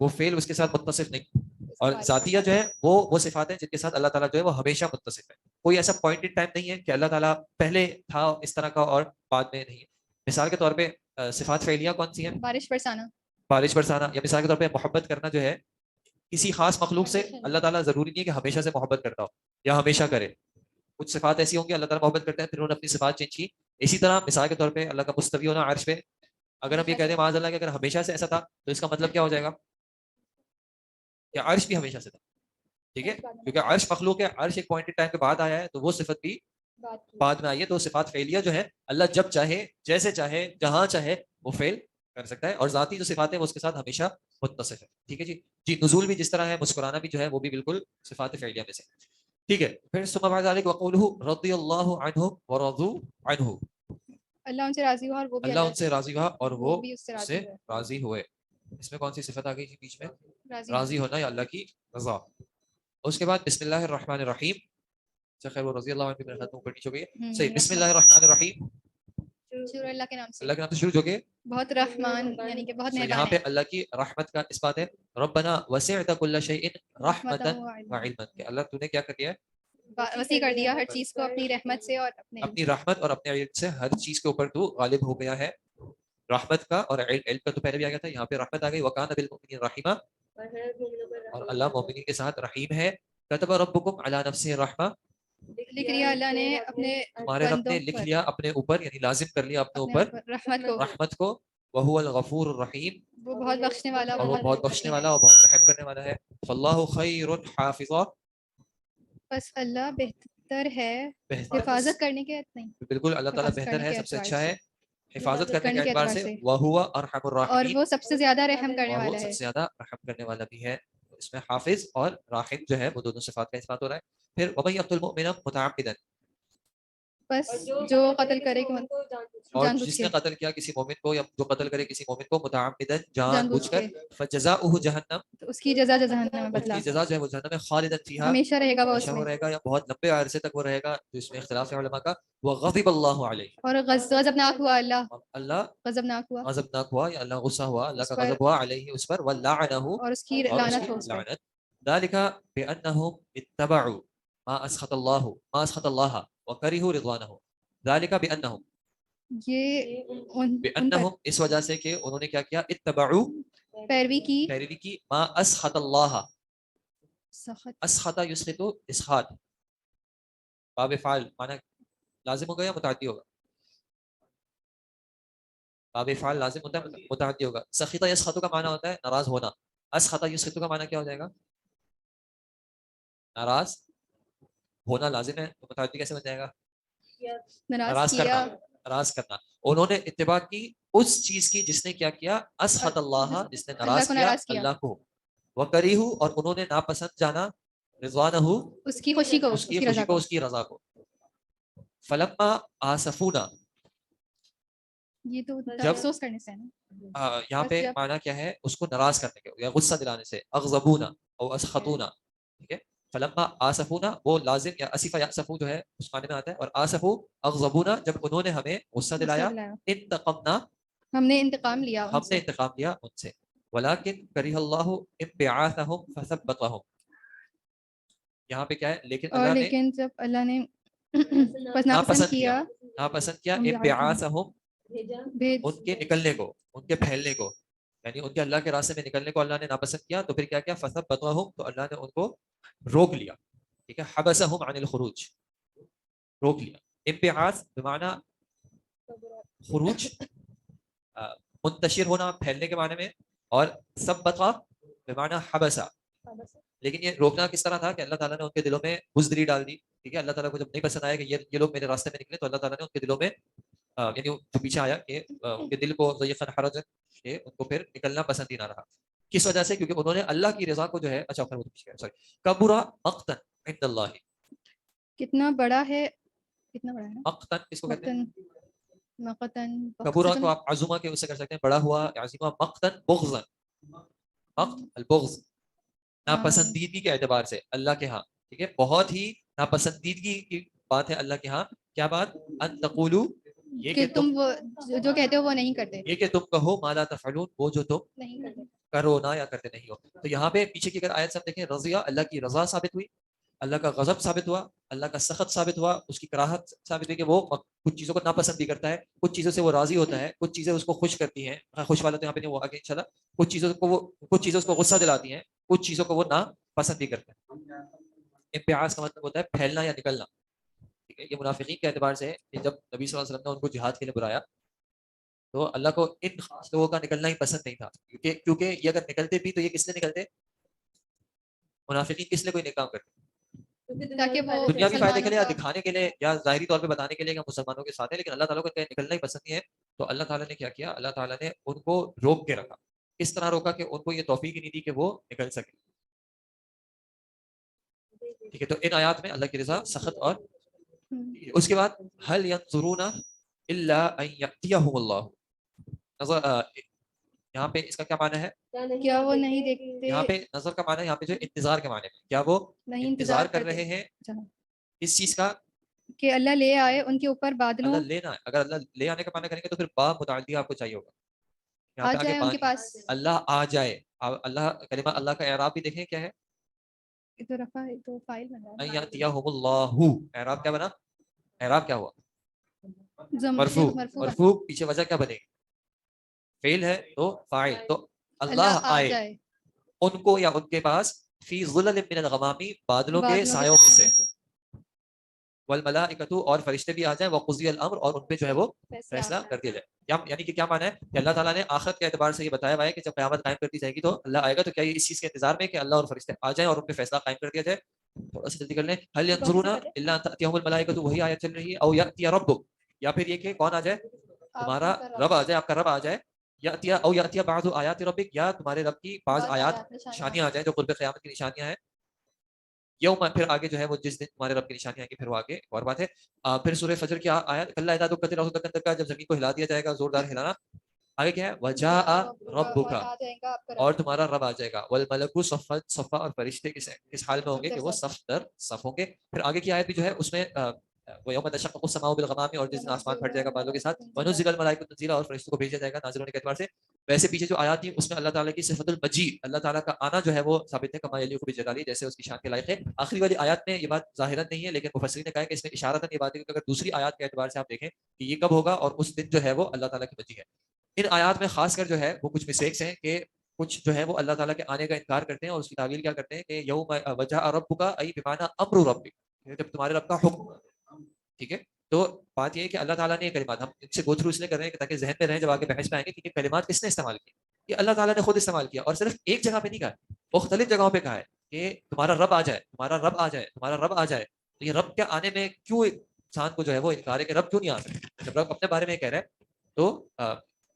وہ فعل اس کے ساتھ متصف نہیں. اور ذاتیہ جو ہے وہ صفات ہیں جن کے ساتھ اللہ تعالیٰ جو ہے وہ ہمیشہ متصف ہے. کوئی ایسا پوائنٹ ان ٹائم نہیں ہے کہ اللہ تعالیٰ پہلے تھا اس طرح کا اور بعد میں نہیں. مثال کے طور پہ صفات فعلیہ کون سی ہیں؟ بارش برسانا. بارش برسانا. یا مثال کے طور پہ محبت کرنا جو ہے کسی خاص مخلوق سے اللہ تعالیٰ ضروری نہیں ہے کہ ہمیشہ سے محبت کرتا ہو یا ہمیشہ کرے. کچھ صفات ایسی ہوں گی اللہ تعالیٰ محبت کرتے ہیں پھر انہوں نے اپنی صفات چینج کی. اسی طرح مثال کے طور پہ اللہ کا مستوی ہونا عرش پہ, اگر ہم یہ کہتے ہیں معاذ اللہ کہ اگر ہمیشہ سے ایسا تھا تو اس کا مطلب کیا ہو جائے گا کہ عرش بھی ہمیشہ سے تھا. ٹھیک ہے, کیونکہ عرش مخلوق ہے, عرش ایک پوائنٹ ٹائم کے بعد آیا ہے تو وہ صفت بھی بعد میں آئی ہے. تو صفات فعلیہ جو ہے اللہ جب چاہے جیسے چاہے جہاں چاہے وہ فعل کر سکتا ہے, اور ذاتی جو صفات ہیں وہ اس کے ساتھ ہمیشہ متصف ہے. ٹھیک ہے جی. نزول بھی جس طرح ہے, مسکرانا بھی جو ہے وہ بھی بالکل صفات فعلیہ میں سے. ٹھیک ہے, پھر ثم بعد ذلك وقوله رضی اللہ عنہم ورضوا عنہ, اللہ ان سے راضی ہوا اور وہ بھی اللہ ان سے راضی ہوا اور وہ بھی اس سے سے راضی ہوئے. اس میں کون سی صفت آ گئی جی بیچ میں؟ راضی ہونا یا اللہ کی رضا. اس کے بعد بسم اللہ الرحمن الرحیم. خیر وہ رضی اللہ عنہ میرے خاتون پڑھنی چاہیے. صحیح. بسم اللہ الرحمن الرحیم, شروع اللہ کے نام سے. اللہ کے نام سے شروع جو کہ بہت رحمان یعنی کہ بہت مہربان ہے. یہاں پہ اللہ کی رحمت کا اس بات ہے ربنا وسعت كل شيء رحمتا وعلما, کہ اللہ تو نے کیا کر دیا ہے, وسیع کر دیا ہر چیز کو اپنی رحمت سے اور اپنی رحمت اور اپنے علم سے ہر چیز کے اوپر تو غالب ہو گیا ہے. رحمت کا اور علم کا تو پہلے بھی آ گیا تھا, یہاں پہ رحمت آ گئی. وکان بالمؤمنین رحیما, اور اللہ مومنین کے ساتھ رحیم ہے. کتب ربکم علی نفسہ الرحمہ, لکھ لیا اللہ نے اپنے تمہارے رب نے لکھ لیا اپنے اوپر یعنی لازم کر لیا اپنے اوپر رحمت کو. وہو الغفور الرحیم, وہ بہت بخشنے والا, اور وہ بہت بخشنے والا اور بہت رحم کرنے والا ہے. فاللہ خیر حافظا, بس اللہ بہتر ہے حفاظت کرنے کے نہیں, بالکل اللہ تعالیٰ بہتر ہے, سب سے اچھا ہے حفاظت کرنے کے اعتبار سے. وہو ارحم الراحمین, اور وہ سب سے زیادہ رحم کرنے والا ہے, سب سے زیادہ رحم کرنے والا بھی ہے. اس میں حافظ اور راحم جو ہے وہ دونوں صفات کا اثبات ہو رہا ہے. پھر وَمَن يَقْتُلْ مُؤْمِنًا مُتَعَمِّدًا, بس جو قتل کرے اور جس نے قتل کیا کسی مومن کو یا جو قتل کرے کسی مومن کو متعمدن جان بوجھ کر, فجزاؤہ جہنم, تو اس کی جزا جہنم میں بدلا, اس کی جزا جو ہے وہ جہنم میں خالدن فیہا, ہمیشہ رہے گا وہ اس ہمیشہ میں, رہے گا یا بہت لمبے عرصے تک وہ رہے گا, جو اس میں اختلاف ہے علماء کا. وغضب اللہ علیہ, اور غضبناک ہوا اللہ, اللہ غضبناک ہوا یا اللہ غصہ ہوا, اللہ کا غضب ہوا علیہ اس پر, ولعنہ, اور اس کی لعنت ہو اس پر. ذلك بأنهم اتبعوا ما أسخط الله وكرهوا رضوانه. ذلك بأنهم, بأنهم اس وجہ سے کہ انہوں نے کیا کیا, اتبعوا پیروی کی, ما أسخط الله, اسخط يسخط اسخاط, باب فعل معنی لازم ہوگا یا متعدی ہوگا؟ باب فعل لازم ہوتا ہے متعدی ہوگا. سخط يسخط کا معنی ہوتا ہے ناراض ہونا, اسخط يسخط کا معنی کیا ہو جائے گا؟ ناراض ہونا لازم ہے, تو متعدی کیسے بن جائے گا؟ ناراض کرنا. انہوں نے اتباع کی اس چیز کی جس نے کیا کیا, اسخط اللہ, جس نے ناراض کیا اللہ کو, وکریہو, اور انہوں نے ناپسند جانا, رضوانہ, اس کی خوشی کو, اس کی رضا کو. فلما آسفونا, یہ تو افسوس کرنے سے ہے نا, یہاں پہ معنی کیا ہے, اس کو ناراض کرنے کے یا غصہ دلانے سے, اغضبونا او اسخطونا. ٹھیک ہے, فلما آسفونا, وہ لازم یا اسفا یاسفو جو ہے اس معنی میں آتا ہے, اور آسفو اغضبونا, جب انہوں نے ہمیں غصہ دلایا, انتقمنا, ہم نے انتقام لیا ان سے. ولکن کرہ اللہ انبعاثہم فثبتہم, یہاں پہ کیا ہے, لیکن جب اللہ نے ناپسند کیا انبعاثہم, ان کے نکلنے کو, ان کے پھیلنے کو, یعنی ان کے اللہ کے راستے میں نکلنے کو اللہ نے ناپسند کیا, تو پھر کیا کیا, فثبتہم, تو اللہ نے ان کو روک لیا. ٹھیک ہے, حبسہم عن الخروج, روک لیا. انبعاث بمعنی خروج, منتشر ہونا, پھیلنے کے معنی میں, اور ثبتا بمعنی حبسہ. لیکن یہ روکنا کس طرح تھا کہ اللہ تعالیٰ نے ان کے دلوں میں بزدلی ڈال دی. ٹھیک ہے, اللہ تعالیٰ کو جب نہیں پسند آیا کہ یہ لوگ میرے راستے میں نکلے, تو اللہ تعالیٰ نے ان کے دلوں میں یعنی جو پیچھے آیا کہ ان کے دل کو ضیقاً حرجن, کہ ان کو پھر نکلنا پسند ہی نہ رہا. کس وجہ سے, کیونکہ انہوں نے اللہ کی رضا کو جو ہے, اچھا کبرا مقتن عند اللہ, کتنا بڑا ہے مقتن کس کو کہتے ہیں؟ مقتن. کبرا کو آپ عظمہ کے اس سے کر سکتے ہیں, بڑا ہوا, عظیمہ. مقتن بغضا, مقت البغض, ناپسندیدگی کے اعتبار سے اللہ کے ہاں. ٹھیک ہے, بہت ہی ناپسندیدگی کی بات ہے اللہ کے ہاں. کیا بات؟ ان تقولوا, یہ کہ تم جو کہتے ہو وہ نہیں کرتے, یہ کہ تم کہو ما لا تفعلون, وہ جو تم نہیں کرتے. کرو نا یا کرتے نہیں ہو. تو یہاں پہ پیچھے کی اگر آیت سے ہم دیکھیں رضیہ اللہ کی رضا ثابت ہوئی, اللہ کا غضب ثابت ہوا, اللہ کا سخط ثابت ہوا, اس کی کراہت ثابت ہوئی کہ وہ کچھ چیزوں کو ناپسند بھی کرتا ہے, کچھ چیزوں سے وہ راضی ہوتا ہے, کچھ چیزیں اس کو خوش کرتی ہیں, خوش والا تو یہاں پہ نہیں, وہ آگے انشاءاللہ, کچھ چیزیں اس کو غصہ دلاتی ہیں, کچھ چیزوں کو وہ ناپسند بھی کرتا ہے. انبعاث کا مطلب ہوتا ہے پھیلنا یا نکلنا. ٹھیک ہے, یہ منافقین کے اعتبار سے کہ جب نبی صلی اللہ علیہ وسلم نے ان کو جہاد کے لیے بلایا تو اللہ کو ان خاص لوگوں کا نکلنا ہی پسند نہیں تھا, کیونکہ یہ اگر نکلتے بھی تو یہ کس لیے نکلتے, منافقین کس لیے کوئی نیک کام کرتے, تاکہ وہ دنیاوی فائدے کے لیے یا مسلمانوں کا- دکھانے کے لیے یا ظاہری طور پہ بتانے کے لیے کہ مسلمانوں کے ساتھ ہیں, لیکن اللہ تعالیٰ کو نکلنا ہی پسند نہیں ہے. تو اللہ تعالیٰ نے کیا کیا, اللہ تعالیٰ نے ان کو روک کے رکھا. اس طرح روکا کہ ان کو یہ توفیق ہی نہیں دی کہ وہ نکل سکے. ٹھیک ہے, تو ان آیات میں اللہ کی رضا سخت. اور اس کے بعد هل ينظرون الا ان ياتيهم الله, نظر یہاں پہ اس کا کیا معنی ہے, کیا وہ نہیں دیکھتے, یہاں پہ نظر کا معنی ہے, یہاں پہ جو انتظار کے معنی میں, کیا وہ نہیں انتظار کر کرتے رہے ہیں اچھا، اس چیز کا, کہ اللہ لے آئے ان کے اوپر بادلوں, اللہ لینا ہے. اگر اللہ لے آنے کا معنی کریں گے تو پھر با متعدی آپ کو چاہیے ہوگا. یہاں آ پہ آگے جائے ان کے بانی, پاس. اللہ آ جائے. اللہ کلمہ اللہ کا اعراب بھی دیکھیں کیا ہے, یہ تو رفع ہے, تو فائل بن رہا ان ہے. یاتیہم اللہ, اعراب کیا بنا, اعراب کیا ہوا, مرفوع. مرفوع مرفوع پیچھے وجہ کیا بنے گی, فعل ہے تو فاعل. تو اللہ آ آئے جائے ان کو یا ان کے پاس فی ظلل من الغمامی, بادلوں کے سایوں میں سے, والملائکۃ, اور فرشتے بھی آ جائیں, وقضی الامر, اور ان پہ جو ہے وہ فیصلہ کر دیا جائے. یعنی کہ کیا معنی ہے کہ اللہ تعالیٰ نے آخرت کے اعتبار سے یہ بتایا ہوا ہے کہ جب قیامت قائم کر دی جائے گی تو اللہ آئے گا. تو کیا یہ اس چیز کے انتظار میں کہ اللہ اور فرشتے آ جائیں اور ان پہ فیصلہ قائم کر دیا جائے. تھوڑا سا جلدی کر لیں. هل ينظرون الا ان تاتيهم الملائکۃ, وہی آیت چل رہی ہے, او یاتی ربک, یا پھر یہ کہ کون آ جائے, تمہارا رب آ جائے, آپ کا رب آ جائے. یاتی او یاتی بعض آیات ربک, یا تمہارے رب کی بعض آیات نشانیاں آ جائیں جو قرب قیامت کی نشانیاں ہیں. یوم, پھر آگے جو ہے وہ جس دن تمہارے رب کی نشانیاں آئیں گی, پھر وہ آگے اور بات ہے. پھر سورہ فجر کی آیت, کلا اذا دکت الارض دکا دکا, جب زمین کو ہلا دیا جائے گا زوردار ہلانا. آگے کیا ہے, وجاء ربک, اور تمہارا رب آ جائے گا. والملک صفا صفا, اور فرشتے کس حال میں ہوں گے کہ وہ صف در صف ہوں گے. پھر آگے کی آیت بھی جو ہے اس میں وَيَوْمَ تَشَقَّقُ السَّمَاءُ بِالْغَمَامِ, اور جس دن آسمان پھٹ جائے گا بادلوں کے ساتھ. وَنُزِّلَ الْمَلَائِكَةُ تنزیلا, اور فرشتوں کو بھیجا جائے گا نازل ہونے کے اعتبار سے. ویسے پیچھے جو آیات تھی اس میں اللہ تعالیٰ کی صفت المجید, اللہ تعالیٰ کا آنا جو ہے وہ ثابت ہے, کما یلیق بجلالہ, جیسے اس کی شان کے لائق ہے. آخری والی آیات میں یہ بات ظاہراً نہیں ہے, لیکن مفسرین نے کہا ہے کہ اس میں اشارتاً یہ بات ہے کہ اگر دوسری آیات کے اعتبار سے آپ دیکھیں کہ یہ کب ہوگا, اور اس دن جو ہے وہ اللہ تعالیٰ کی مجید ہے. ان آیات میں خاص کر جو ہے وہ کچھ مسٹیکس ہیں کہ کچھ جو ہے وہ اللہ تعالیٰ کے آنے کا انکار کرتے ہیں, اور اس کی تعویل کیا کرتے ہیں کہ یوم وجاء ربک ای بمعنی امر ربک, جب تمہارے رب کا حکم. ٹھیک ہے, تو بات یہ ہے کہ اللہ تعالیٰ نے یہ کلمات, ہم ان سے گو تھرو اس لیے کر رہے ہیں کہ تاکہ ذہن میں رہیں جب آگے بحث میں آئیں گے کہ یہ کلمات کس نے استعمال کیے. یہ اللہ تعالیٰ نے خود استعمال کیا, اور صرف ایک جگہ پہ نہیں کہا, مختلف جگہوں پہ کہا ہے کہ تمہارا رب آ جائے, تمہارا رب آ جائے, تمہارا رب آ جائے. تو یہ رب کے آنے میں کیوں انسان کو جو ہے وہ انکار ہے کہ رب کیوں نہیں آ سکتے, جب رب اپنے بارے میں کہہ رہے ہیں. تو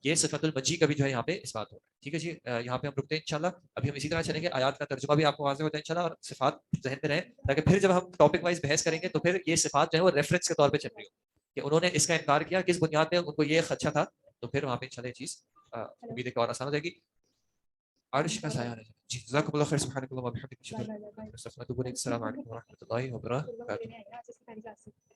یہ صفت المجید کا بھی جو ہے یہاں پہ اس بات ہو رہا ہے. ٹھیک ہے جی, یہاں پہ ہم رکتے ہیں انشاءاللہ. ابھی ہم اسی طرح چلیں گے, آیات کا ترجمہ بھی آپ کو واضح ہوتا ہے انشاءاللہ, اور صفات ذہن میں رہیں, تاکہ پھر جب ہم ٹاپک وائز بحث کریں گے تو پھر یہ صفات جو ہے وہ ریفرنس کے طور پہ چل رہی ہو کہ انہوں نے اس کا انکار کیا, کس بنیاد پہ ان کو یہ خدشہ تھا. تو پھر وہاں پہ انشاءاللہ یہ چیز امید ہے کہ اور آسان ہو جائے گی. عرش کا سایہ رہے. جی جزاکم اللہ خیر, سبحانک اللہم و بحمدک, اشہد ان لا الہ الا انت, استغفرک و اتوب الیک. السلام علیکم و رحمۃ اللہ وبرکاتہ.